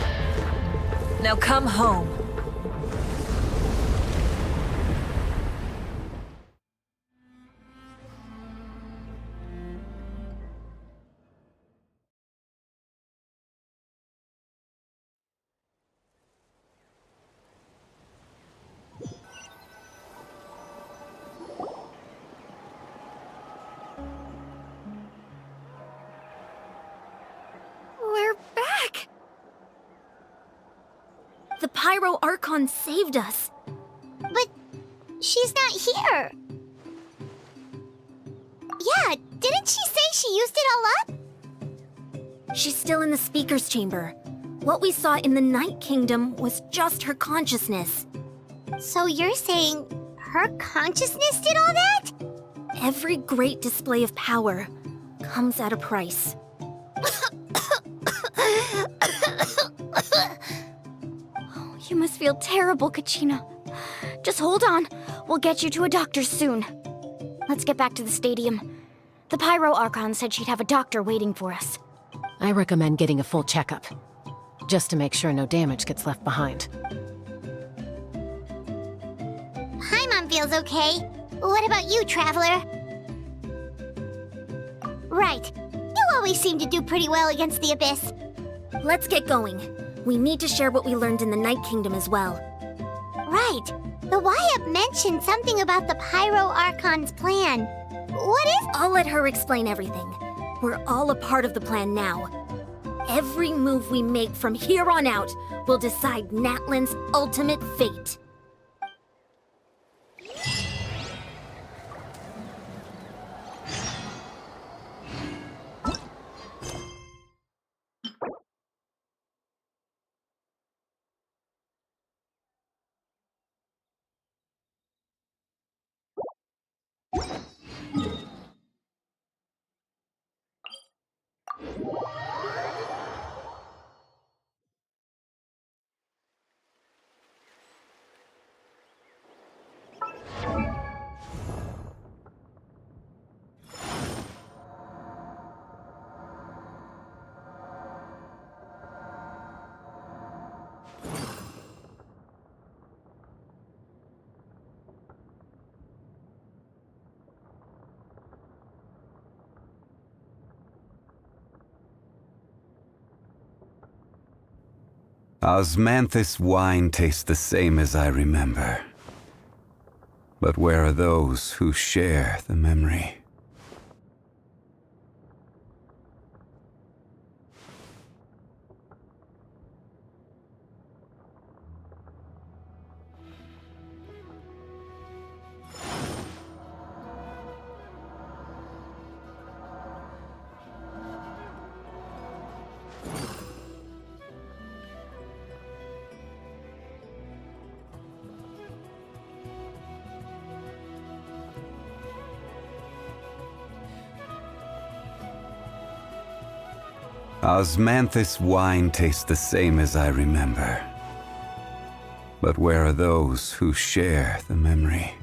S2: Now come home.
S8: We're back!
S5: The Pyro Archon saved us.
S4: But she's not here. Yeah, didn't she say she used it all up?
S5: She's still in the Speaker's Chamber. What we saw in the Night Kingdom was just her consciousness.
S4: So you're saying her consciousness did all that?
S5: Every great display of power comes at a price.
S1: You must feel terrible, Kachina. Just hold on. We'll get you to a doctor soon. Let's get back to the stadium. The Pyro Archon said she'd have a doctor waiting for us.
S3: I recommend getting a full checkup, just to make sure no damage gets left behind.
S4: Paimon feels okay. What about you, Traveler? Right. You always seem to do pretty well against the Abyss.
S5: Let's get going. We need to share what we learned in the Night Kingdom as well.
S4: Right. The YUP mentioned something about the Pyro Archon's plan. What is...
S5: I'll let her explain everything. We're all a part of the plan now. Every move we make from here on out will decide Natlan's ultimate fate.
S11: Osmanthus wine tastes the same as I remember. But where are those who share the memory? Osmanthus wine tastes the same as I remember. But where are those who share the memory?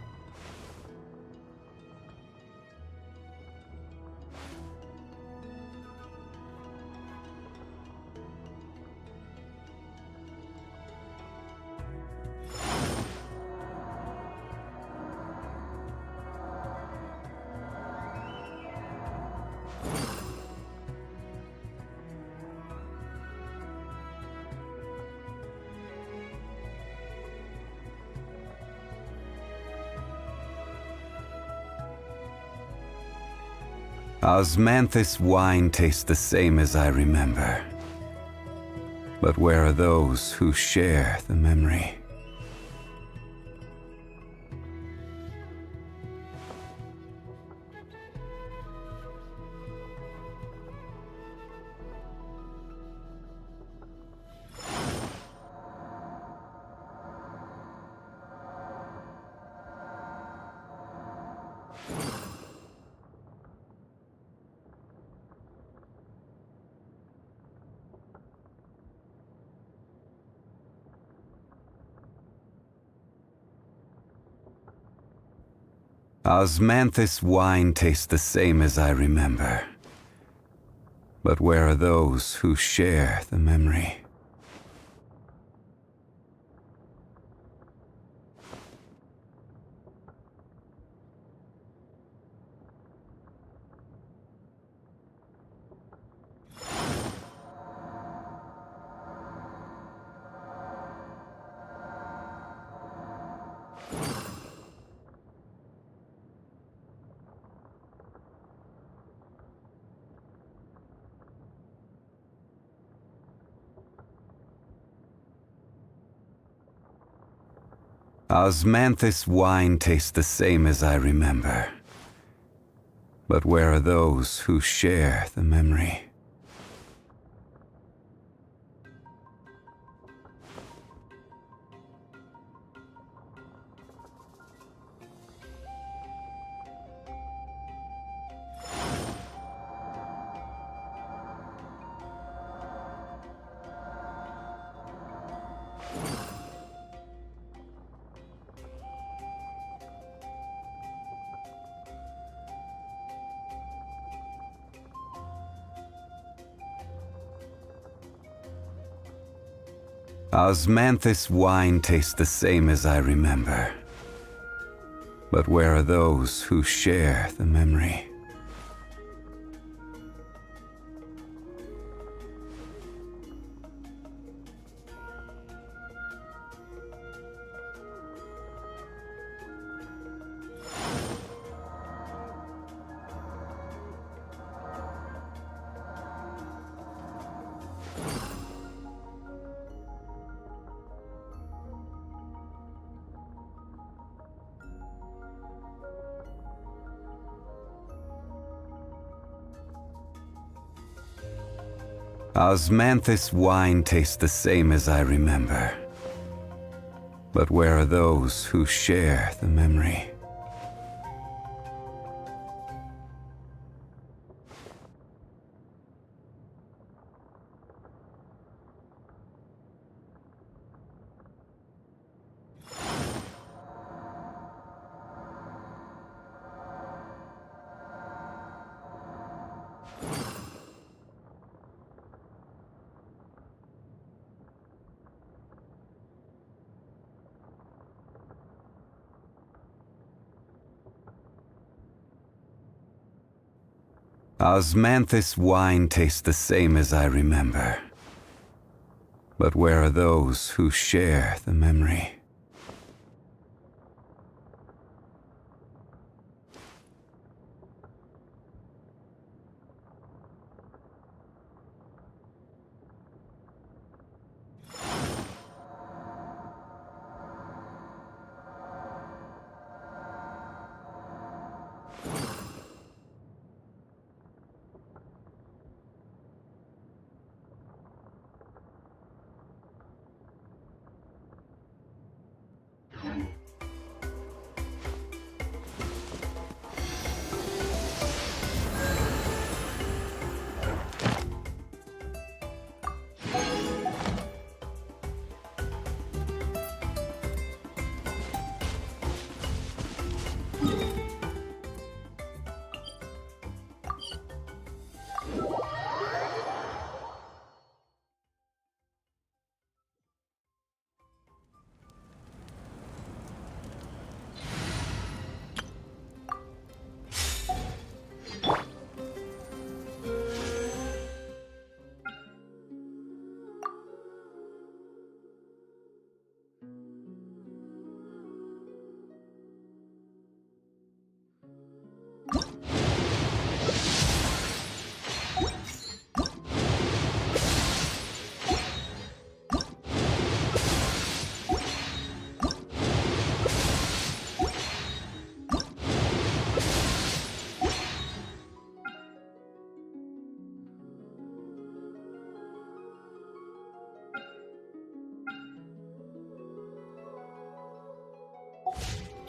S11: Osmanthus wine tastes the same as I remember. But where are those who share the memory? Osmanthus wine tastes the same as I remember. But where are those who share the memory? Osmanthus wine tastes the same as I remember. But where are those who share the memory? Osmanthus wine tastes the same as I remember. But where are those who share the memory? Osmanthus wine tastes the same as I remember. But where are those who share the memory? Osmanthus wine tastes the same as I remember. But where are those who share the memory?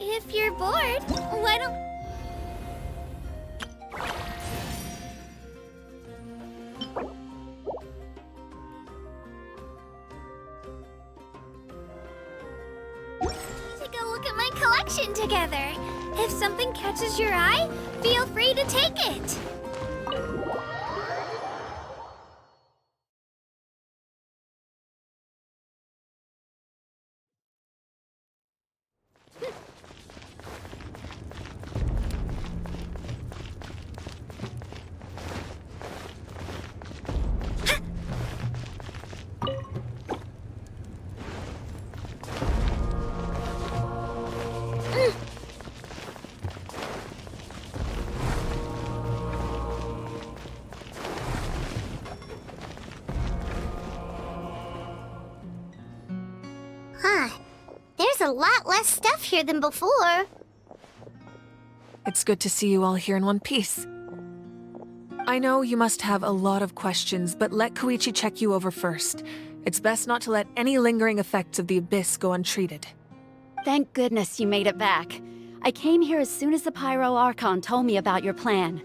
S8: If you're bored, why don't... Take a look at my collection together. If something catches your eye, feel free to take it.
S4: Huh. There's a lot less stuff here than before.
S2: It's good to see you all here in one piece. I know you must have a lot of questions, but let Koichi check you over first. It's best not to let any lingering effects of the Abyss go untreated.
S1: Thank goodness you made it back. I came here as soon as the Pyro Archon told me about your plan.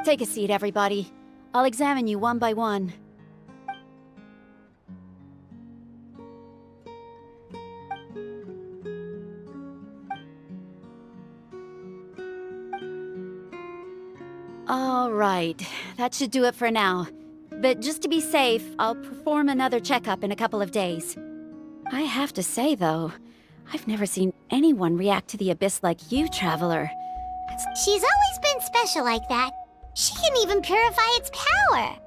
S1: Take a seat, everybody. I'll examine you one by one. All right, that should do it for now. But just to be safe, I'll perform another checkup in a couple of days. I have to say, though, I've never seen anyone react to the Abyss like you, Traveler.
S4: She's always been special like that. She can even purify its power.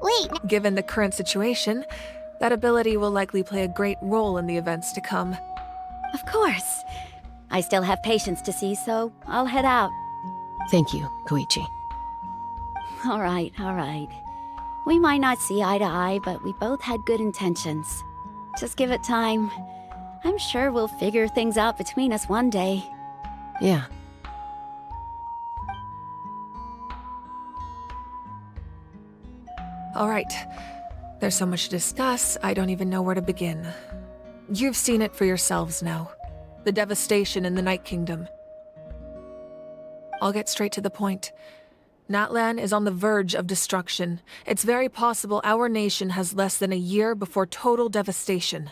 S4: Wait,
S2: Given the current situation, that ability will likely play a great role in the events to come.
S1: Of course. I still have patients to see, so I'll head out.
S3: Thank you, Koichi.
S1: All right, all right. We might not see eye to eye, but we both had good intentions. Just give it time. I'm sure we'll figure things out between us one day.
S3: Yeah.
S2: All right. There's so much to discuss, I don't even know where to begin. You've seen it for yourselves now. The devastation in the Night Kingdom. I'll get straight to the point. Natlan is on the verge of destruction. It's very possible our nation has less than a year before total devastation.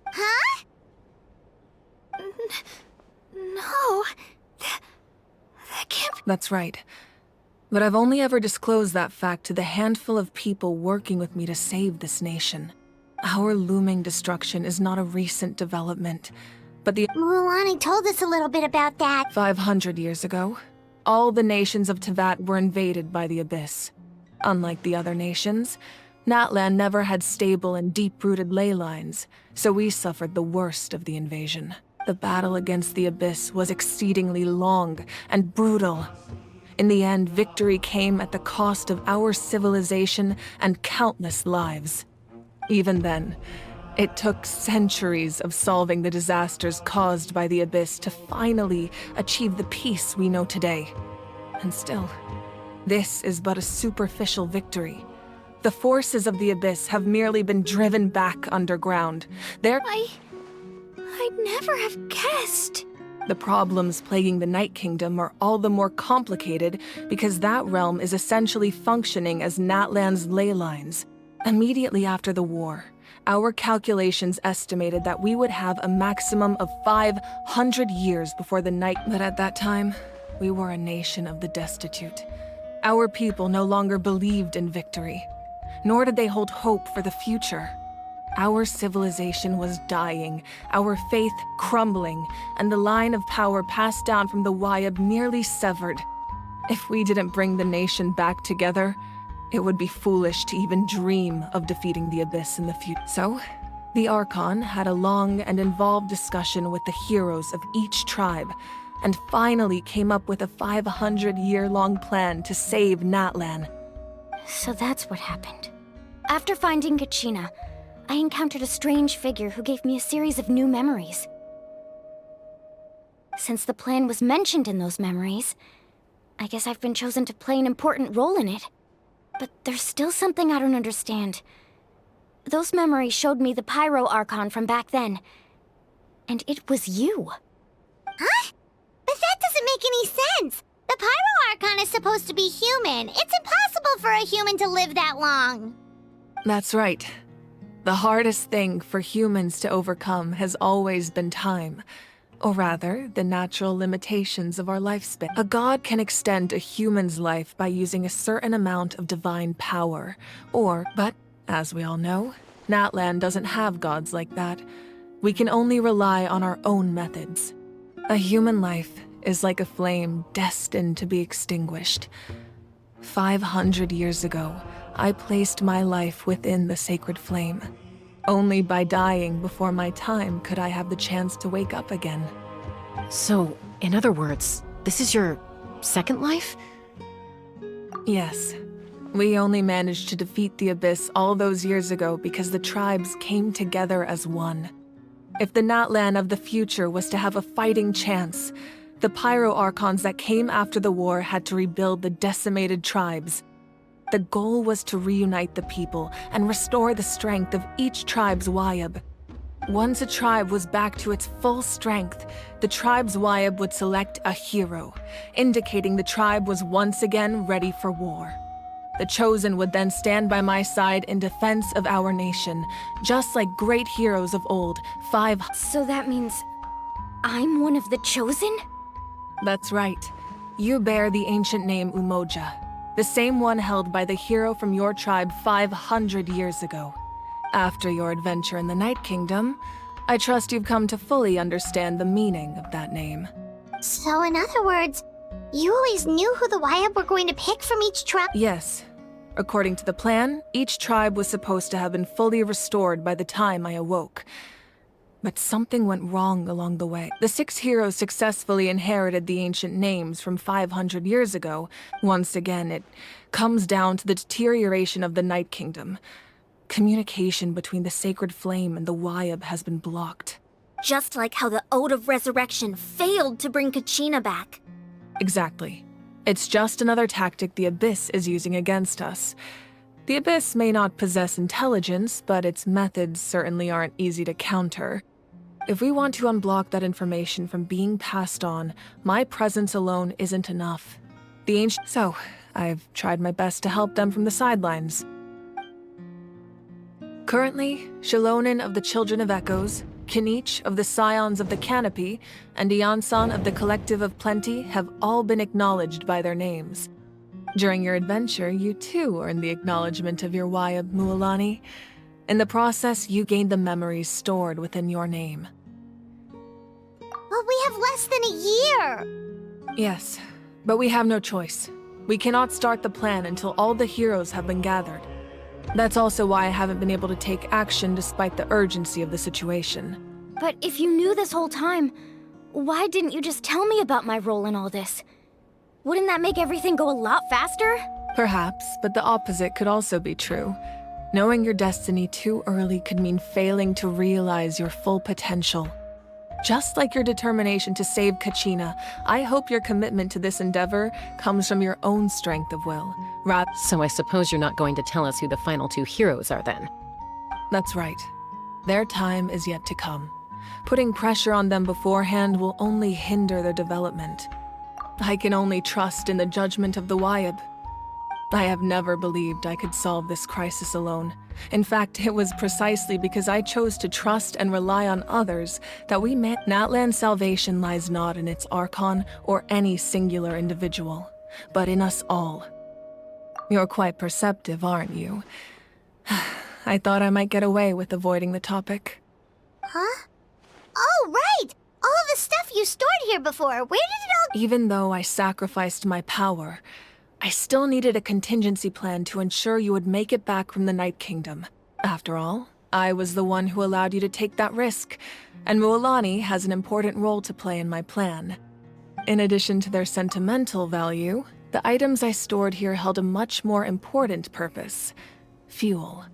S4: huh?
S8: No, that can't be...
S2: That's right. But I've only ever disclosed that fact to the handful of people working with me to save this nation. Our looming destruction is not a recent development, but the
S4: Mualani told us a little bit about that.
S2: 500 years ago, all the nations of Tevat were invaded by the Abyss. Unlike the other nations, Natlan never had stable and deep-rooted ley lines, so we suffered the worst of the invasion. The battle against the Abyss was exceedingly long and brutal. In the end, victory came at the cost of our civilization and countless lives. Even then, it took centuries of solving the disasters caused by the Abyss to finally achieve the peace we know today. And still, this is but a superficial victory. The forces of the Abyss have merely been driven back underground.
S8: I'd never have guessed.
S2: The problems plaguing the Night Kingdom are all the more complicated because that realm is essentially functioning as Natlan's ley lines. Immediately after the war, our calculations estimated that we would have a maximum of 500 years before the Night. But at that time, we were a nation of the destitute. Our people no longer believed in victory, nor did they hold hope for the future. Our civilization was dying, our faith crumbling, and the line of power passed down from the Wayab nearly severed. If we didn't bring the nation back together, it would be foolish to even dream of defeating the Abyss in the future. So, the Archon had a long and involved discussion with the heroes of each tribe, and finally came up with a 500-year-long plan to save Natlan.
S1: So that's what happened. After finding Kachina, I encountered a strange figure who gave me a series of new memories. Since the plan was mentioned in those memories, I guess I've been chosen to play an important role in it. But there's still something I don't understand. Those memories showed me the Pyro Archon from back then. And it was you.
S4: Huh? But that doesn't make any sense. The Pyro Archon is supposed to be human. It's impossible for a human to live that long.
S2: That's right. The hardest thing for humans to overcome has always been time. Or rather, the natural limitations of our lifespan. A god can extend a human's life by using a certain amount of divine power. But, as we all know, Natlan doesn't have gods like that. We can only rely on our own methods. A human life is like a flame destined to be extinguished. 500 years ago, I placed my life within the sacred flame. Only by dying before my time could I have the chance to wake up again.
S3: So, in other words, this is your second life?
S2: Yes. We only managed to defeat the Abyss all those years ago because the tribes came together as one. If the Natlan of the future was to have a fighting chance, the Pyro Archons that came after the war had to rebuild the decimated tribes. The goal was to reunite the people and restore the strength of each tribe's Wayab. Once a tribe was back to its full strength, the tribe's Wayab would select a hero, indicating the tribe was once again ready for war. The Chosen would then stand by my side in defense of our nation, just like great heroes of old.
S1: So that means I'm one of the Chosen?
S2: That's right. You bear the ancient name Umoja, the same one held by the hero from your tribe 500 years ago. After your adventure in the Night Kingdom, I trust you've come to fully understand the meaning of that name.
S4: So in other words, you always knew who the Wayab were going to pick from each tribe?
S2: Yes. According to the plan, each tribe was supposed to have been fully restored by the time I awoke. But something went wrong along the way. The 6 heroes successfully inherited the ancient names from 500 years ago. Once again, it comes down to the deterioration of the Night Kingdom. Communication between the Sacred Flame and the Wayab has been blocked.
S5: Just like how the Ode of Resurrection failed to bring Kachina back.
S2: Exactly. It's just another tactic the Abyss is using against us. The Abyss may not possess intelligence, but its methods certainly aren't easy to counter. If we want to unblock that information from being passed on, my presence alone isn't enough. So, I've tried my best to help them from the sidelines. Currently, Shilonin of the Children of Echoes, Kinich of the Scions of the Canopy, and Iansan of the Collective of Plenty have all been acknowledged by their names. During your adventure, you too earned the acknowledgement of your Wayab, Mualani. In the process, you gained the memories stored within your name.
S4: But we have less than a year!
S2: Yes, but we have no choice. We cannot start the plan until all the heroes have been gathered. That's also why I haven't been able to take action despite the urgency of the situation.
S1: But if you knew this whole time, why didn't you just tell me about my role in all this? Wouldn't that make everything go a lot faster?
S2: Perhaps, but the opposite could also be true. Knowing your destiny too early could mean failing to realize your full potential. Just like your determination to save Kachina, I hope your commitment to this endeavor comes from your own strength of will, rather.
S3: So I suppose you're not going to tell us who the final two heroes are then?
S2: That's right. Their time is yet to come. Putting pressure on them beforehand will only hinder their development. I can only trust in the judgment of the Wyab. I have never believed I could solve this crisis alone. In fact, it was precisely because I chose to trust and rely on others that we met. Natlan's salvation lies not in its Archon or any singular individual, but in us all. You're quite perceptive, aren't you? I thought I might get away with avoiding the topic.
S4: Huh? Oh, right! All of the stuff you stored here before, where did it all—
S2: Even though I sacrificed my power, I still needed a contingency plan to ensure you would make it back from the Night Kingdom. After all, I was the one who allowed you to take that risk, and Mualani has an important role to play in my plan. In addition to their sentimental value, the items I stored here held a much more important purpose: fuel.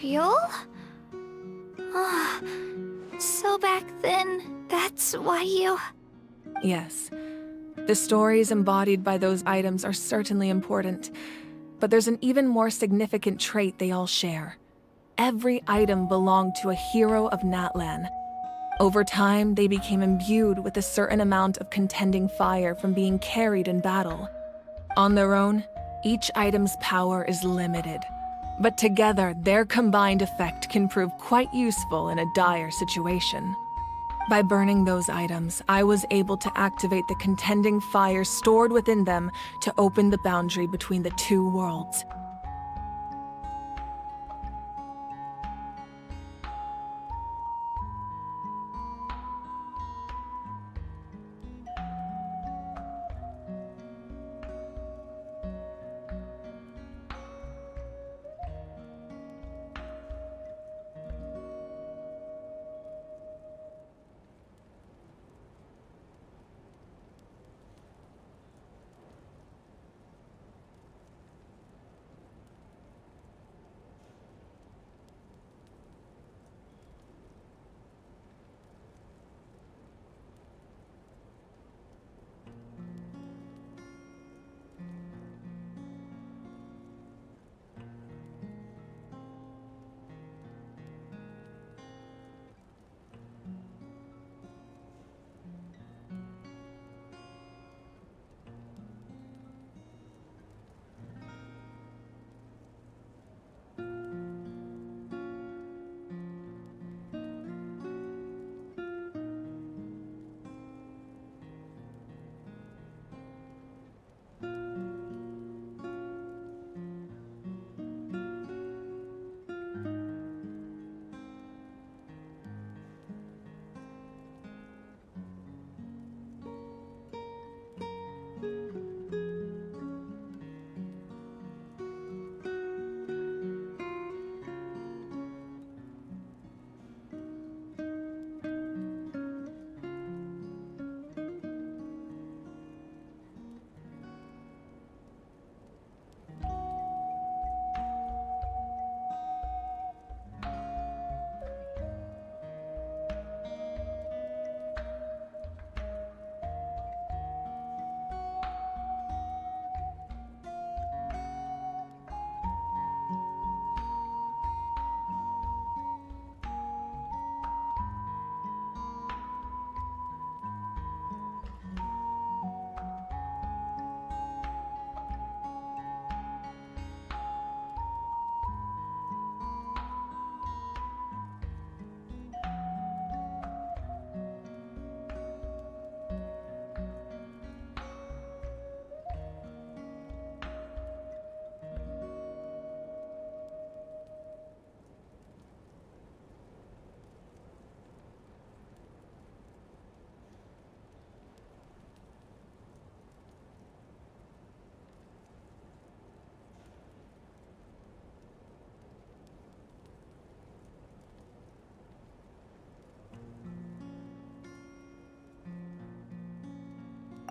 S8: real? Ah, so back then, that's why you...
S2: Yes. The stories embodied by those items are certainly important, but there's an even more significant trait they all share. Every item belonged to a hero of Natlan. Over time, they became imbued with a certain amount of contending fire from being carried in battle. On their own, each item's power is limited, but together, their combined effect can prove quite useful in a dire situation. By burning those items, I was able to activate the contending fire stored within them to open the boundary between the two worlds.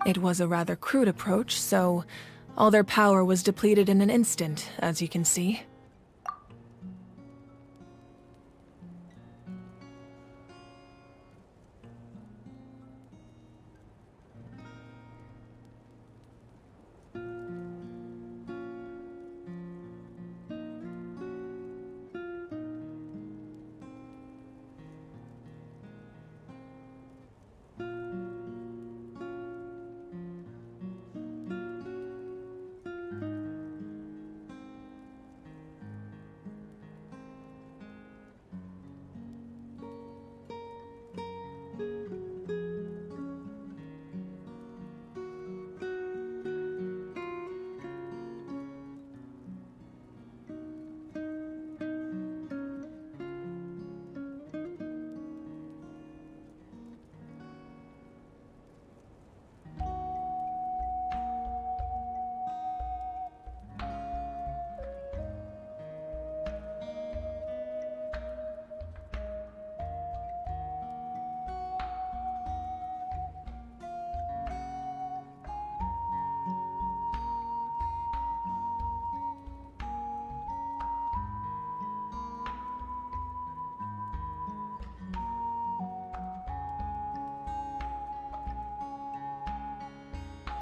S2: It was a rather crude approach, so all their power was depleted in an instant, as you can see.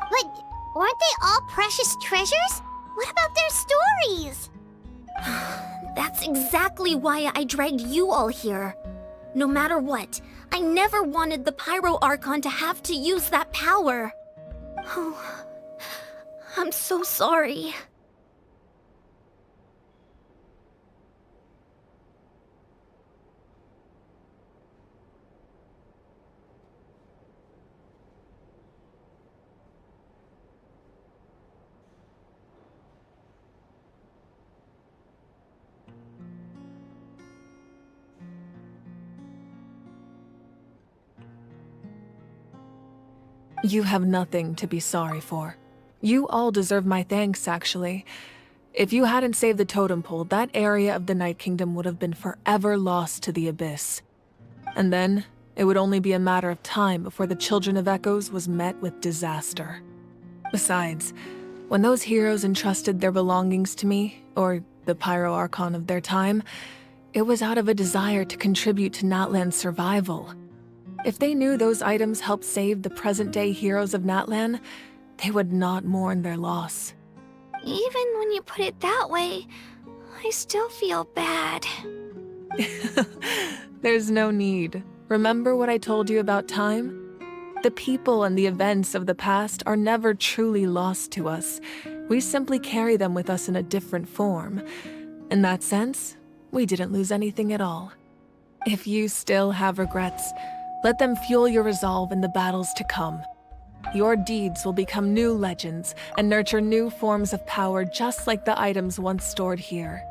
S4: But weren't they all precious treasures? What about their stories?
S5: That's exactly why I dragged you all here. No matter what, I never wanted the Pyro Archon to have to use that power. Oh, I'm so sorry.
S2: You have nothing to be sorry for. You all deserve my thanks, actually. If you hadn't saved the totem pole, that area of the Night Kingdom would have been forever lost to the Abyss. And then, it would only be a matter of time before the Children of Echoes was met with disaster. Besides, when those heroes entrusted their belongings to me, or the Pyro Archon of their time, it was out of a desire to contribute to Natlan's survival. If they knew those items helped save the present-day heroes of Natlan, they would not mourn their loss.
S8: Even when you put it that way, I still feel bad.
S2: There's no need. Remember what I told you about time? The people and the events of the past are never truly lost to us. We simply carry them with us in a different form. In that sense, we didn't lose anything at all. If you still have regrets, let them fuel your resolve in the battles to come. Your deeds will become new legends and nurture new forms of power just like the items once stored here.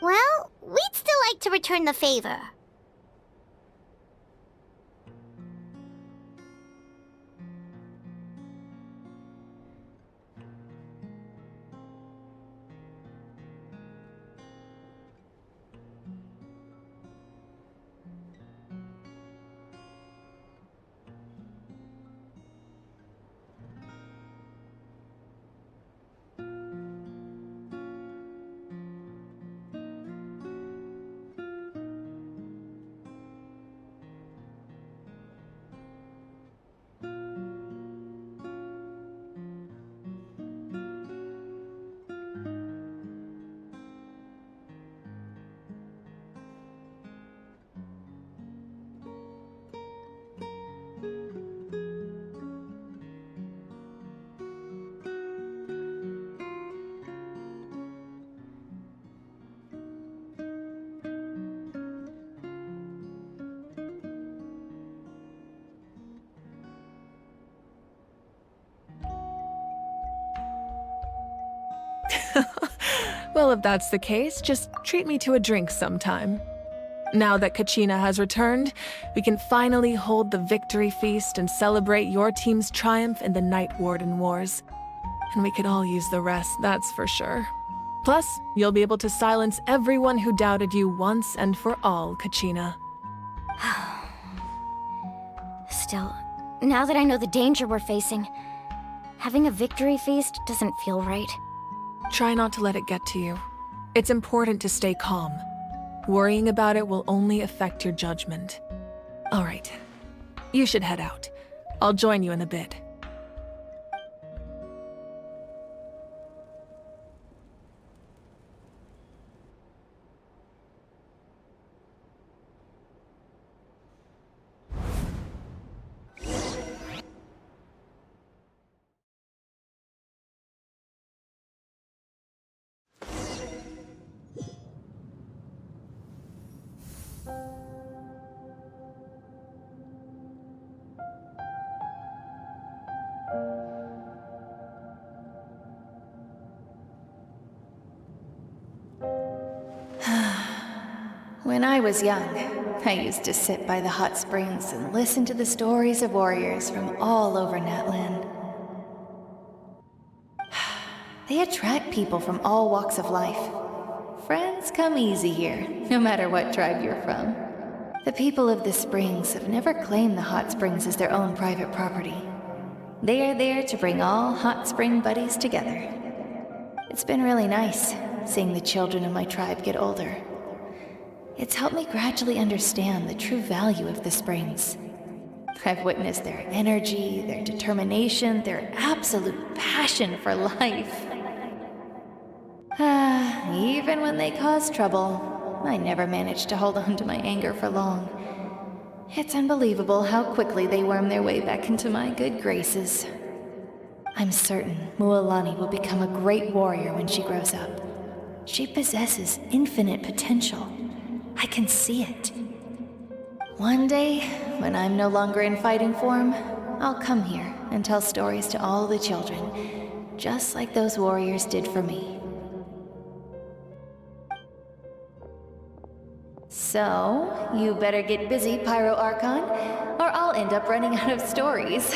S4: Well, we'd still like to return the favor.
S2: Well, if that's the case, just treat me to a drink sometime. Now that Kachina has returned, we can finally hold the victory feast and celebrate your team's triumph in the Night Warden Wars. And we could all use the rest, that's for sure. Plus, you'll be able to silence everyone who doubted you once and for all, Kachina.
S1: Still, now that I know the danger we're facing, having a victory feast doesn't feel right.
S2: Try not to let it get to you. It's important to stay calm. Worrying about it will only affect your judgment. All right, you should head out. I'll join you in a bit.
S12: When I was young, I used to sit by the hot springs and listen to the stories of warriors from all over Natland. They attract people from all walks of life. Friends come easy here, no matter what tribe you're from. The people of the springs have never claimed the hot springs as their own private property. They are there to bring all hot spring buddies together. It's been really nice seeing the children of my tribe get older. It's helped me gradually understand the true value of the springs. I've witnessed their energy, their determination, their absolute passion for life. Even when they cause trouble, I never managed to hold on to my anger for long. It's unbelievable how quickly they worm their way back into my good graces. I'm certain Mualani will become a great warrior when she grows up. She possesses infinite potential. I can see it. One day, when I'm no longer in fighting form, I'll come here and tell stories to all the children, just like those warriors did for me. So, you better get busy, Pyro Archon, or I'll end up running out of stories.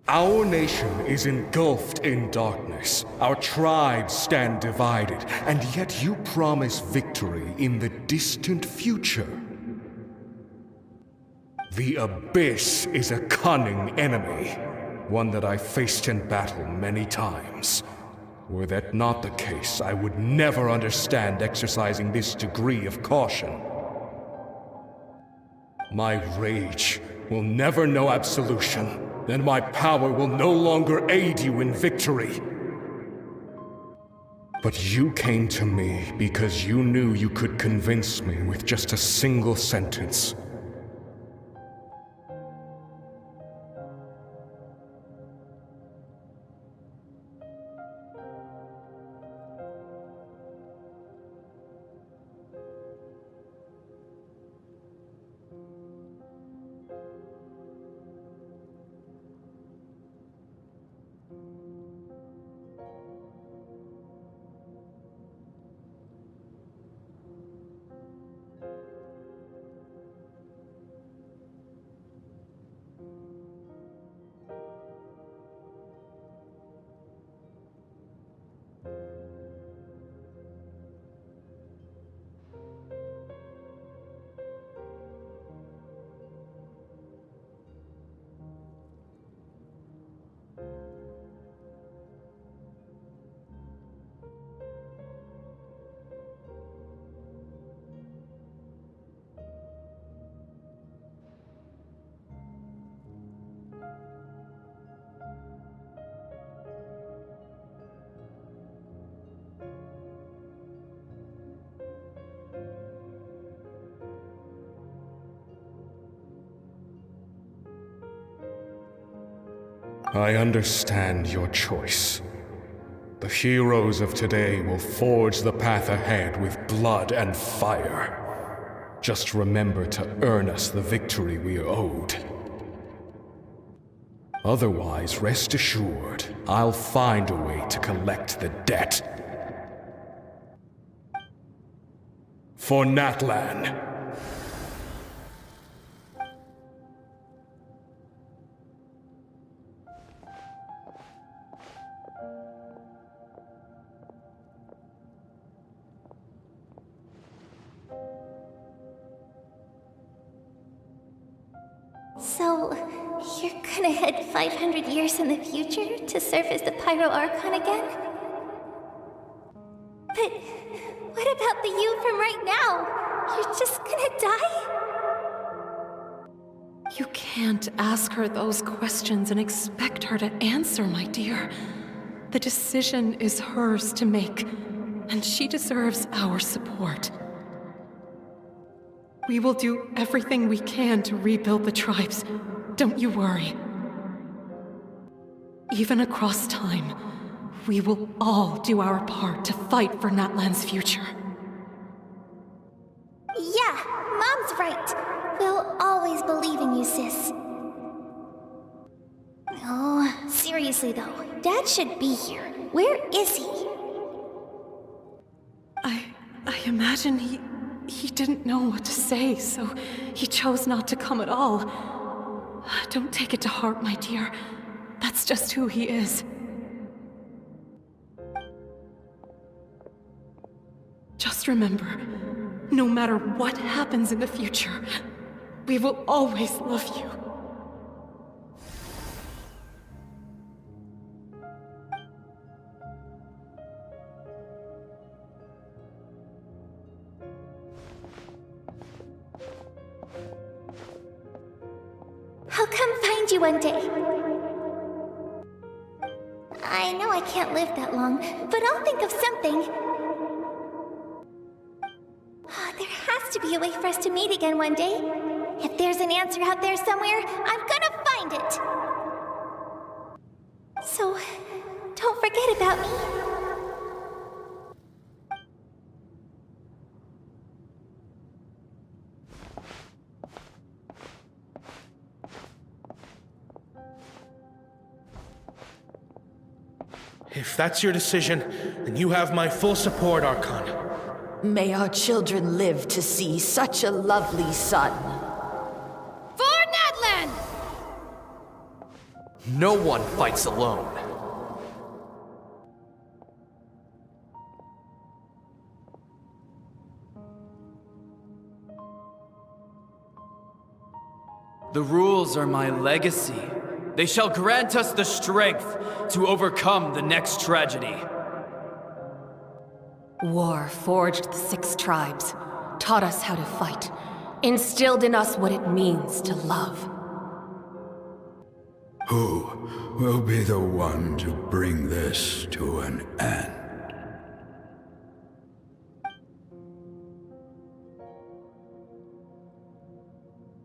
S13: Our nation is engulfed in darkness. Our tribes stand divided, and yet you promise victory in the distant future. The Abyss is a cunning enemy, one that I faced in battle many times. Were that not the case, I would never understand exercising this degree of caution. My rage will never know absolution. Then my power will no longer aid you in victory. But you came to me because you knew you could convince me with just a single sentence. I understand your choice. The heroes of today will forge the path ahead with blood and fire. Just remember to earn us the victory we are owed. Otherwise, rest assured, I'll find a way to collect the debt. For Natlan.
S8: So, you're gonna head 500 years in the future to serve as the Pyro Archon again? But what about the you from right now? You're just gonna die?
S3: You can't ask her those questions and expect her to answer, my dear. The decision is hers to make, and she deserves our support. We will do everything we can to rebuild the tribes. Don't you worry. Even across time, we will all do our part to fight for Natlan's future.
S8: Yeah, Mom's right. We'll always believe in you, sis. Oh, seriously though, Dad should be here. Where is he?
S3: I imagine he didn't know what to say, so he chose not to come at all. Don't take it to heart, my dear. That's just who he is. Just remember, no matter what happens in the future, we will always love you.
S8: I'll come find you one day. I know I can't live that long, but I'll think of something. There has to be a way for us to meet again one day. If there's an answer out there somewhere, I'm gonna find it. So, don't forget about me.
S14: If that's your decision, then you have my full support, Archon.
S15: May our children live to see such a lovely son.
S16: For Natlan!
S17: No one fights alone. The rules are my legacy. They shall grant us the strength to overcome the next tragedy.
S3: War forged the 6 tribes, taught us how to fight, instilled in us what it means to love.
S6: Who will be the one to bring this to an end?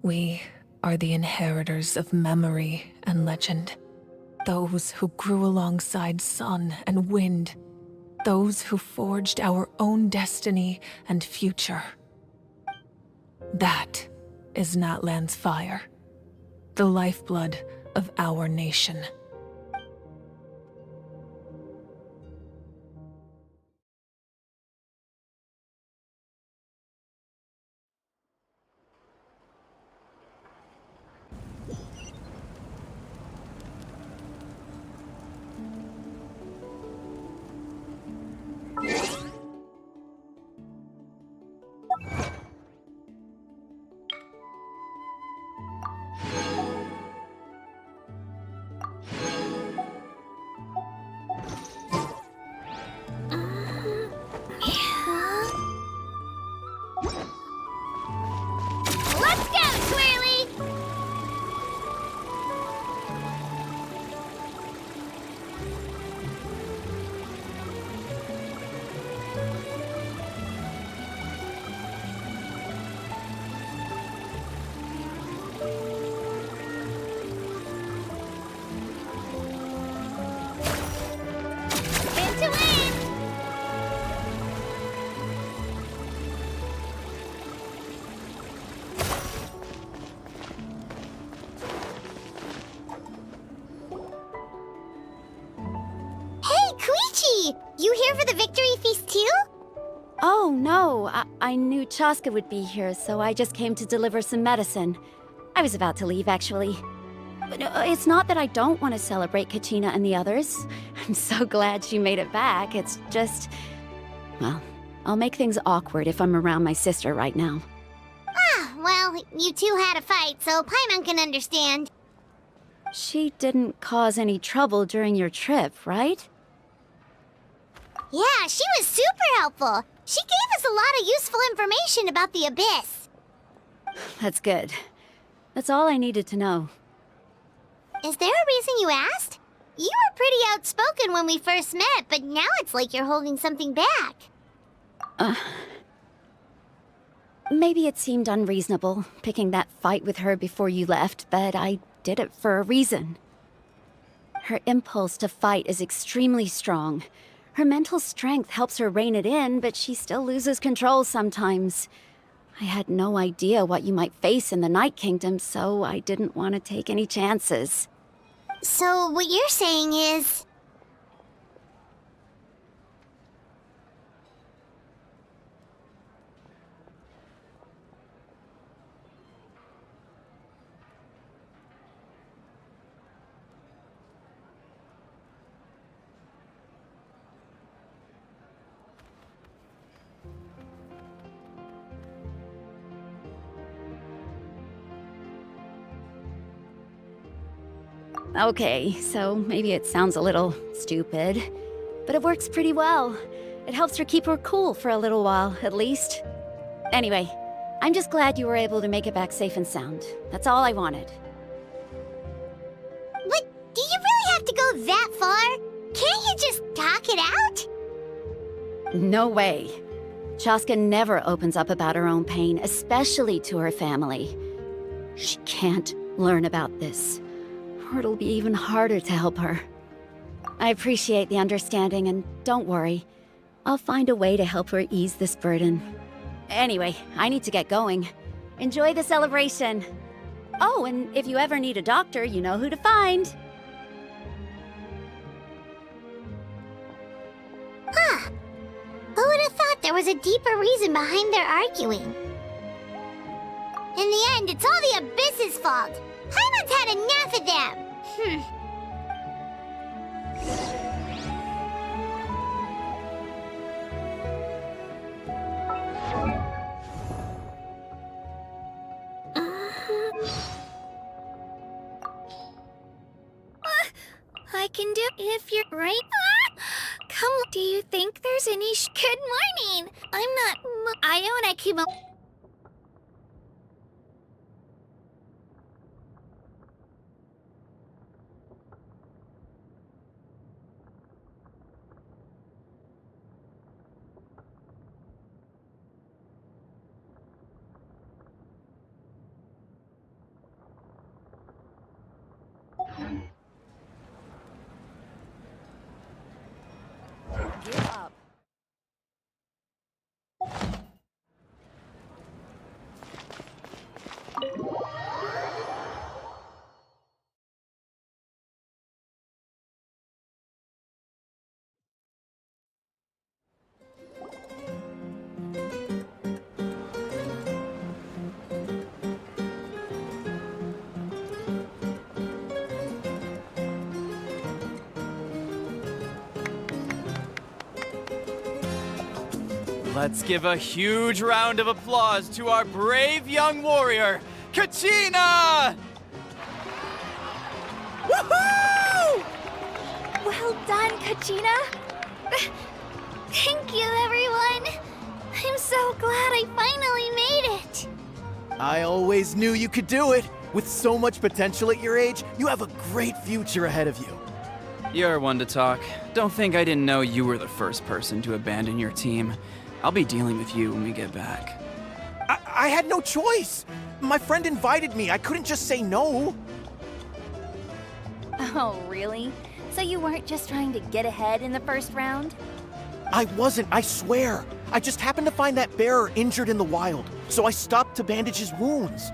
S2: We are the inheritors of memory and legend. Those who grew alongside sun and wind. Those who forged our own destiny and future. That is Natlan's fire. The lifeblood of our nation.
S4: Let's go, Twirly! Spin to win! Hey, Koichi! You here for the victory feast too?
S1: Oh, no. I knew Chaska would be here, so I just came to deliver some medicine. I was about to leave, actually. But it's not that I don't want to celebrate Kachina and the others. I'm so glad she made it back. It's just... well, I'll make things awkward if I'm around my sister right now.
S4: Ah, well, you two had a fight, so Paimon can understand.
S1: She didn't cause any trouble during your trip, right?
S4: Yeah, she was super helpful. She gave us a lot of useful information about the Abyss.
S1: That's good. That's all I needed to know.
S4: Is there a reason you asked? You were pretty outspoken when we first met, but now it's like you're holding something back.
S1: Maybe it seemed unreasonable, picking that fight with her before you left, but I did it for a reason. Her impulse to fight is extremely strong. Her mental strength helps her rein it in, but she still loses control sometimes. I had no idea what you might face in the Night Kingdom, so I didn't want to take any chances.
S4: So what you're saying is...
S1: Okay, so maybe it sounds a little stupid, but it works pretty well. It helps her keep her cool for a little while, at least. Anyway, I'm just glad you were able to make it back safe and sound. That's all I wanted.
S4: But do you really have to go that far? Can't you just talk it out?
S1: No way. Chaska never opens up about her own pain, especially to her family. She can't learn about this, or it'll be even harder to help her. I appreciate the understanding, and don't worry. I'll find a way to help her ease this burden. Anyway, I need to get going. Enjoy the celebration. Oh, and if you ever need a doctor, you know who to find.
S4: Huh. Who would have thought there was a deeper reason behind their arguing? In the end, it's all the Abyss's fault. Paimon's had enough of them.
S8: I can do if you're right. Come, do you think there's any Good morning! I'm not... I own Akimo...
S16: Give up.
S17: Let's give a huge round of applause to our brave young warrior, Kachina! Woohoo!
S8: Well done, Kachina. Thank you, everyone. I'm so glad I finally made it.
S18: I always knew you could do it. With so much potential at your age, you have a great future ahead of you.
S17: You're one to talk. Don't think I didn't know you were the first person to abandon your team. I'll be dealing with you when we get back.
S18: I had no choice. My friend invited me. I couldn't just say no.
S1: Oh, really? So you weren't just trying to get ahead in the first round?
S18: I wasn't, I swear. I just happened to find that bearer injured in the wild, so I stopped to bandage his wounds.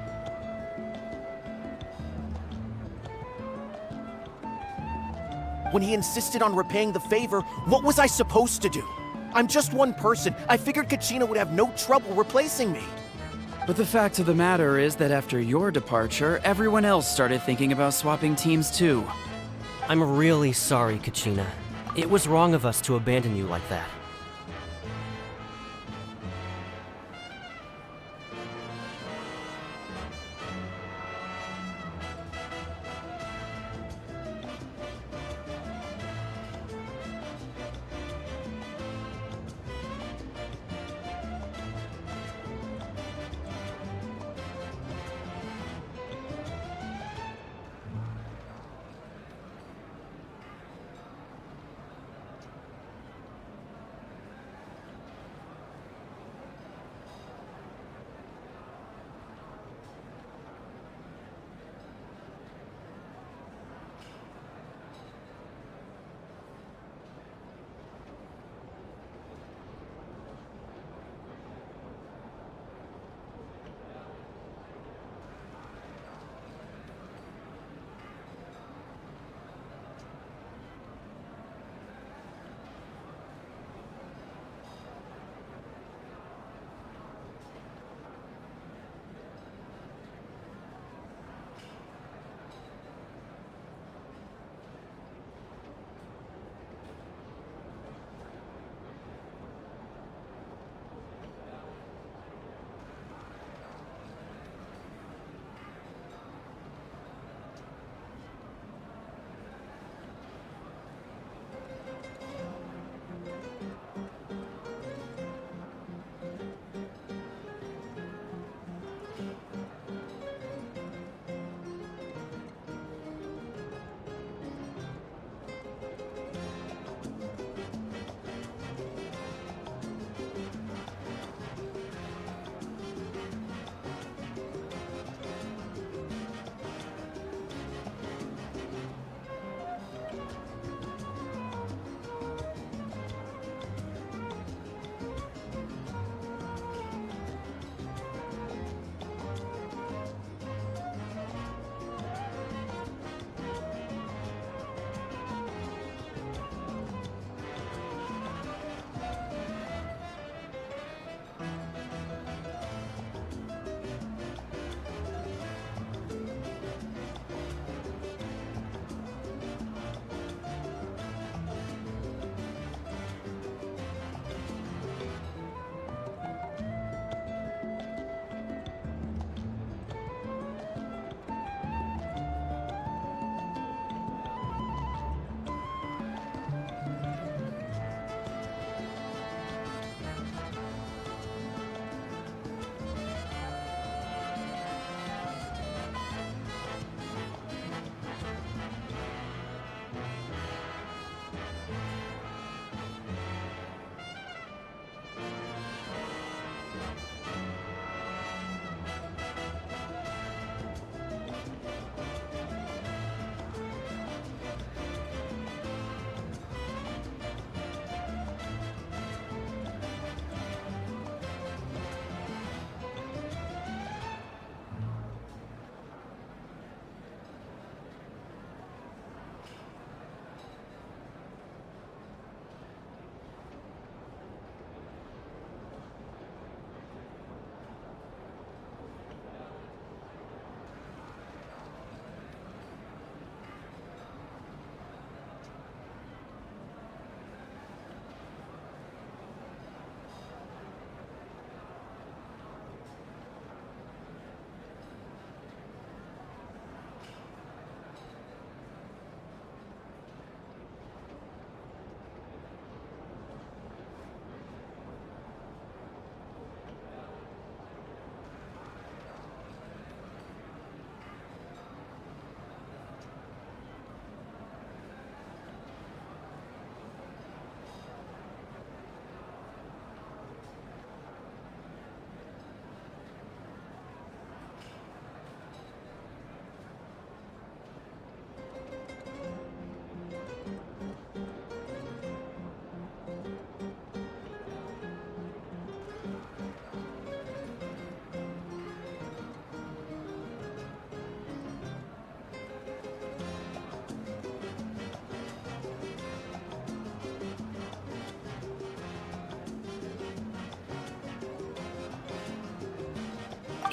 S18: When he insisted on repaying the favor, what was I supposed to do? I'm just one person. I figured Kachina would have no trouble replacing me.
S17: But the fact of the matter is that after your departure, everyone else started thinking about swapping teams too.
S19: I'm really sorry, Kachina. It was wrong of us to abandon you like that.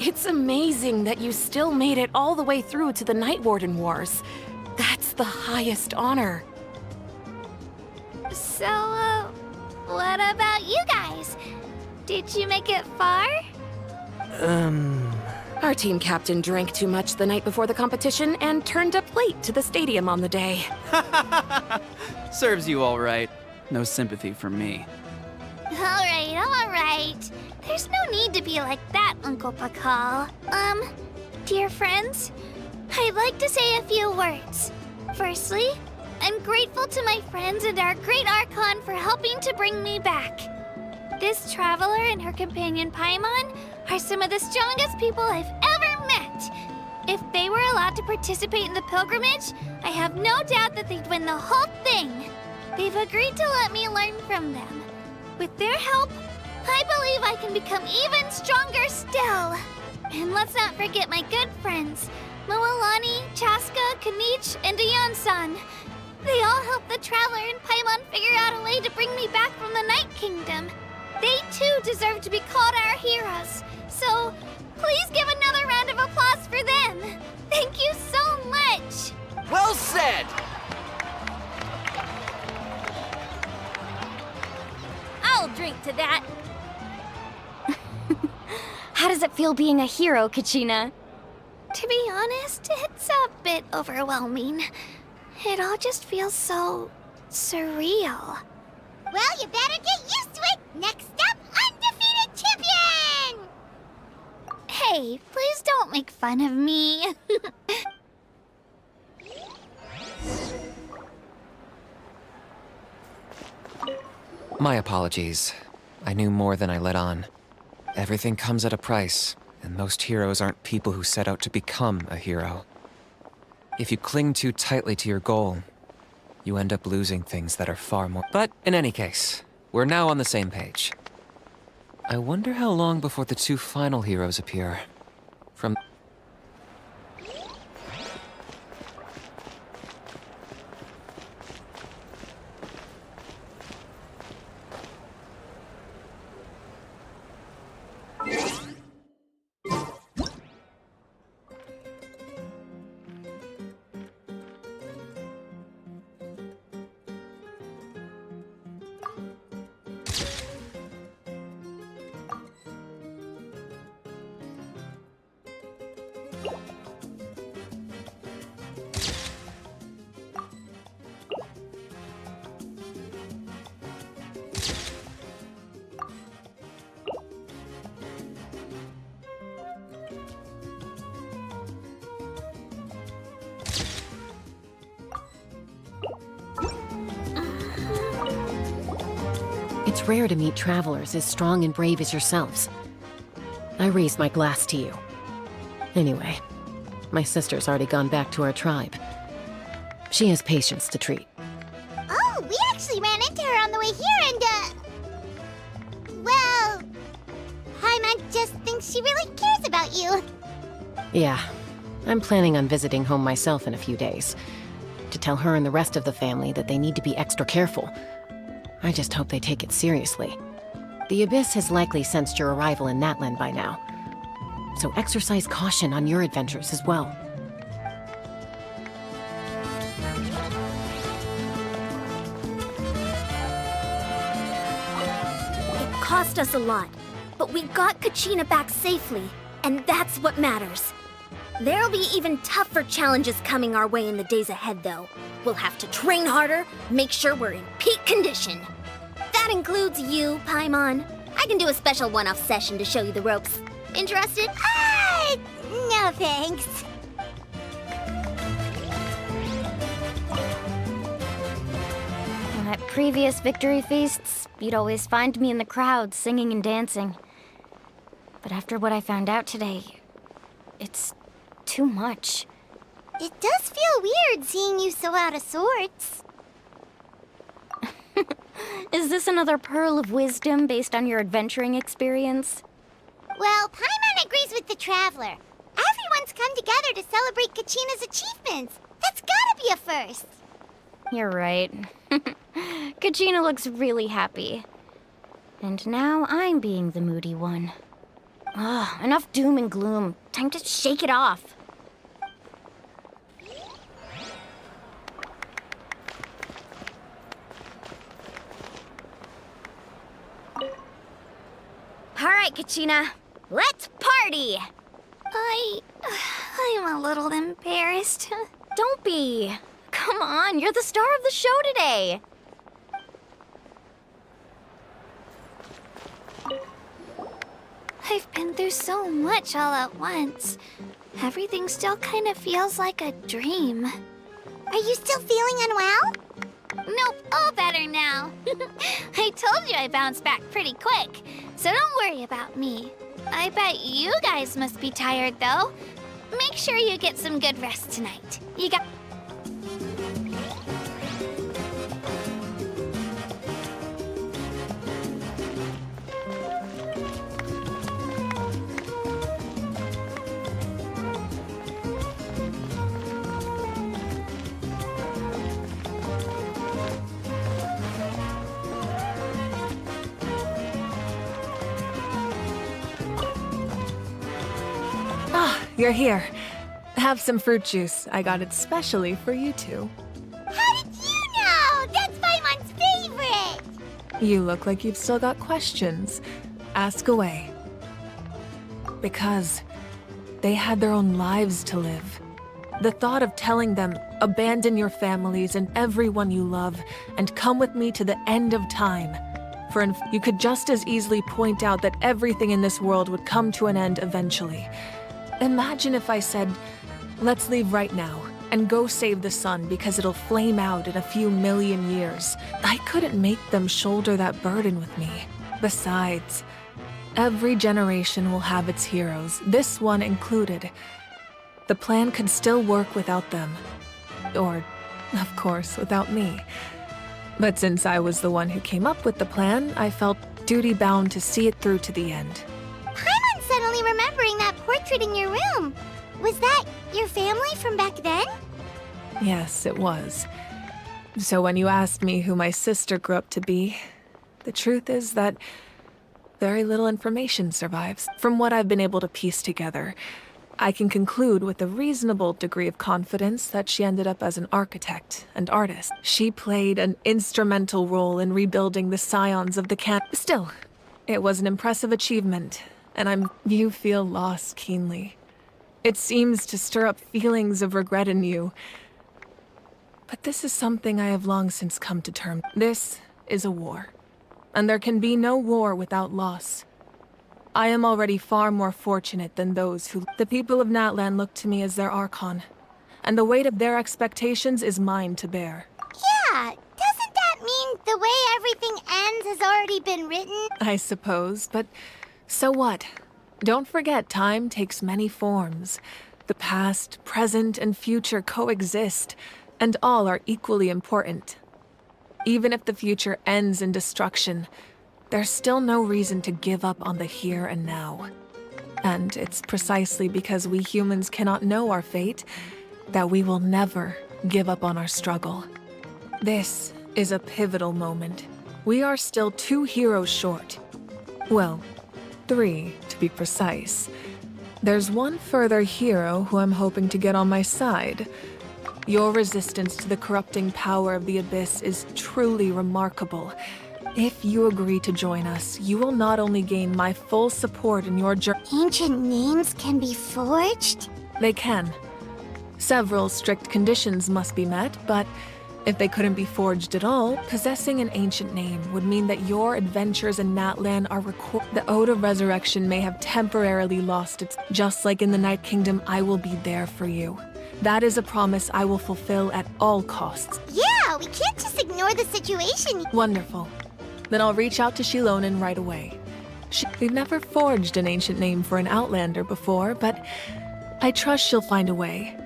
S3: It's amazing that you still made it all the way through to the Night Warden Wars. That's the highest honor.
S8: So, what about you guys? Did you make it far?
S3: Our team captain drank too much the night before the competition and turned up late to the stadium on the day.
S17: Serves you all right. No sympathy from me.
S8: Alright. There's no need to be like that, Uncle Pakal. Dear friends, I'd like to say a few words. Firstly, I'm grateful to my friends and our great Archon for helping to bring me back. This traveler and her companion Paimon are some of the strongest people I've ever met. If they were allowed to participate in the pilgrimage, I have no doubt that they'd win the whole thing. They've agreed to let me learn from them. With their help, I believe I can become even stronger still. And let's not forget my good friends, Moalani, Chaska, Kanich, and Ayan-san. They all helped the Traveler and Paimon figure out a way to bring me back from the Night Kingdom. They too deserve to be called our heroes. So, please give another round of applause for them. Thank you so much.
S18: Well said!
S1: I'll drink to that. How does it feel being a hero, Kachina?
S8: To be honest, it's a bit overwhelming. It all just feels so surreal.
S4: Well, you better get used to it. Next up, undefeated champion!
S8: Hey, please don't make fun of me.
S20: My apologies. I knew more than I let on. Everything comes at a price, and most heroes aren't people who set out to become a hero. If you cling too tightly to your goal, you end up losing things that are far more... But in any case, we're now on the same page. I wonder how long before the two final heroes appear. From...
S3: It's rare to meet travelers as strong and brave as yourselves. I raise my glass to you. Anyway, my sister's already gone back to our tribe. She has patients to treat.
S4: Oh, we actually ran into her on the way here and, well, Paimon just thinks she really cares about you.
S3: Yeah, I'm planning on visiting home myself in a few days. To tell her and the rest of the family that they need to be extra careful. I just hope they take it seriously. The Abyss has likely sensed your arrival in Natlan by now. So exercise caution on your adventures as well.
S5: It cost us a lot, but we got Kachina back safely, and that's what matters. There'll be even tougher challenges coming our way in the days ahead, though. We'll have to train harder, make sure we're in peak condition. That includes you, Paimon. I can do a special one-off session to show you the ropes. Interested?
S4: No thanks.
S1: At previous victory feasts, you'd always find me in the crowd singing and dancing. But after what I found out today, it's too much.
S4: It does feel weird seeing you so out of sorts.
S1: Is this another pearl of wisdom based on your adventuring experience?
S4: Well, Paimon agrees with the Traveler. Everyone's come together to celebrate Kachina's achievements. That's gotta be a first.
S1: You're right. Kachina looks really happy. And now I'm being the moody one. Ugh, enough doom and gloom. Time to shake it off. All right, Kachina. Let's party!
S8: I'm a little embarrassed.
S1: Don't be. Come on, you're the star of the show today.
S8: I've been through so much all at once. Everything still kind of feels like a dream.
S4: Are you still feeling unwell?
S8: Nope, all better now. I told you I bounced back pretty quick, so don't worry about me. I bet you guys must be tired, though. Make sure you get some good rest tonight. You got...
S2: You're here. Have some fruit juice. I got it specially for you two.
S4: How did you know? That's Paimon's favorite!
S2: You look like you've still got questions. Ask away. Because they had their own lives to live. The thought of telling them, abandon your families and everyone you love, and come with me to the end of time. You could just as easily point out that everything in this world would come to an end eventually. Imagine if I said, let's leave right now and go save the sun because it'll flame out in a few million years. I couldn't make them shoulder that burden with me. Besides, every generation will have its heroes, this one included. The plan could still work without them. Or, of course, without me. But since I was the one who came up with the plan, I felt duty-bound to see it through to the end.
S4: Paimon's suddenly remembering that portrait in your room. Was that your family from back then?
S2: Yes, it was. So when you asked me who my sister grew up to be, the truth is that very little information survives. From what I've been able to piece together, I can conclude with a reasonable degree of confidence that she ended up as an architect and artist. She played an instrumental role in rebuilding the scions of the camp. Still, it was an impressive achievement, and you feel loss keenly. It seems to stir up feelings of regret in you. But this is something I have long since come to terms. This is a war, and there can be no war without loss. I am already far more fortunate than those who... The people of Natlan look to me as their Archon, and the weight of their expectations is mine to bear.
S4: Yeah, doesn't that mean the way everything ends has already been written?
S2: I suppose, but so what? Don't forget, time takes many forms. The past, present, and future coexist, and all are equally important. Even if the future ends in destruction, there's still no reason to give up on the here and now. And it's precisely because we humans cannot know our fate that we will never give up on our struggle. This is a pivotal moment. We are still 2 heroes short. Well, 3 to be precise. There's one further hero who I'm hoping to get on my side. Your resistance to the corrupting power of the Abyss is truly remarkable. If you agree to join us, you will not only gain my full support in your journey.
S4: Ancient names can be forged?
S2: They can. Several strict conditions must be met, but if they couldn't be forged at all, possessing an ancient name would mean that your adventures in Natlan are recorded. The Ode of Resurrection may have temporarily lost its... Just like in the Night Kingdom, I will be there for you. That is a promise I will fulfill at all costs.
S4: Yeah, we can't just ignore the situation.
S2: Wonderful. Then I'll reach out to Shilonen right away. We've never forged an ancient name for an Outlander before, but I trust she'll find a way.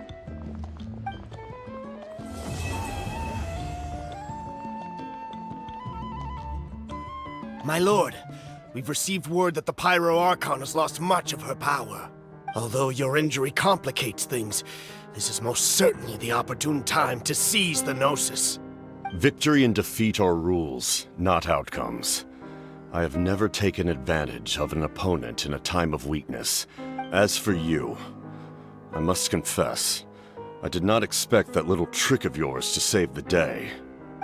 S18: My lord, we've received word that the Pyro Archon has lost much of her power. Although your injury complicates things, this is most certainly the opportune time to seize the Gnosis.
S21: Victory and defeat are rules, not outcomes. I have never taken advantage of an opponent in a time of weakness. As for you, I must confess, I did not expect that little trick of yours to save the day.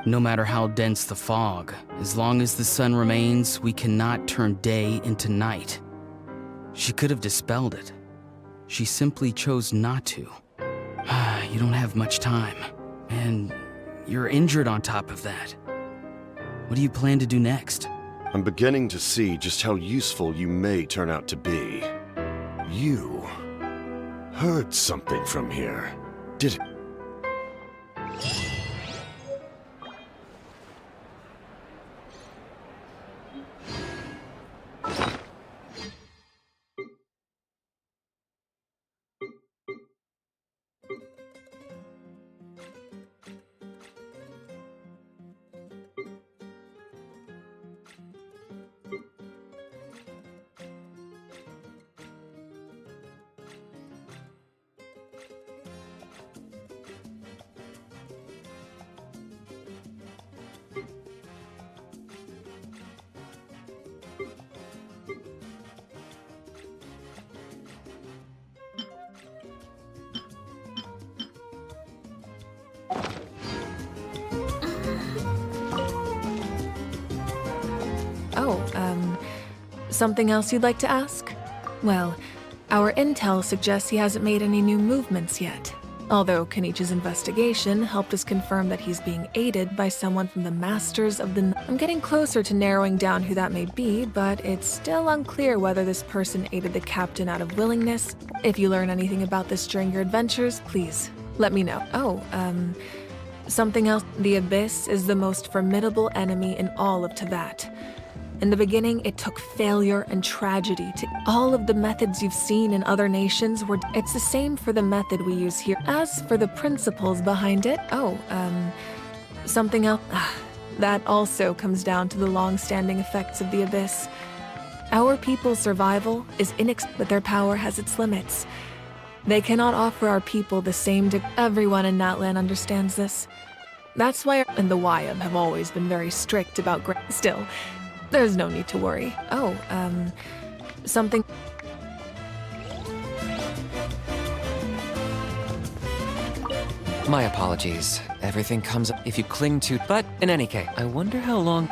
S22: No matter how dense the fog, as long as the sun remains, we cannot turn day into night. She could have dispelled it. She simply chose not to. You don't have much time, and you're injured on top of that. What do you plan to do next?
S21: I'm beginning to see just how useful you may turn out to be. You heard something from here, did it?
S2: Something else you'd like to ask? Well, our intel suggests he hasn't made any new movements yet. Although Kenichi's investigation helped us confirm that he's being aided by someone from the Masters of the... I'm getting closer to narrowing down who that may be, but it's still unclear whether this person aided the captain out of willingness. If you learn anything about this during your adventures, please let me know. Something else. The Abyss is the most formidable enemy in all of Teyvat. In the beginning, it took failure and tragedy to all of the methods you've seen in other nations were... It's the same for the method we use here. As for the principles behind it, something else... That also comes down to the long-standing effects of the Abyss. Our people's survival is but their power has its limits. They cannot offer our people the same to... Everyone in Natlan understands this. That's why... And the Wyab have always been very strict about... Still... There's no need to worry. Something...
S20: My apologies. Everything comes up if you cling to... But in any case, I wonder how long...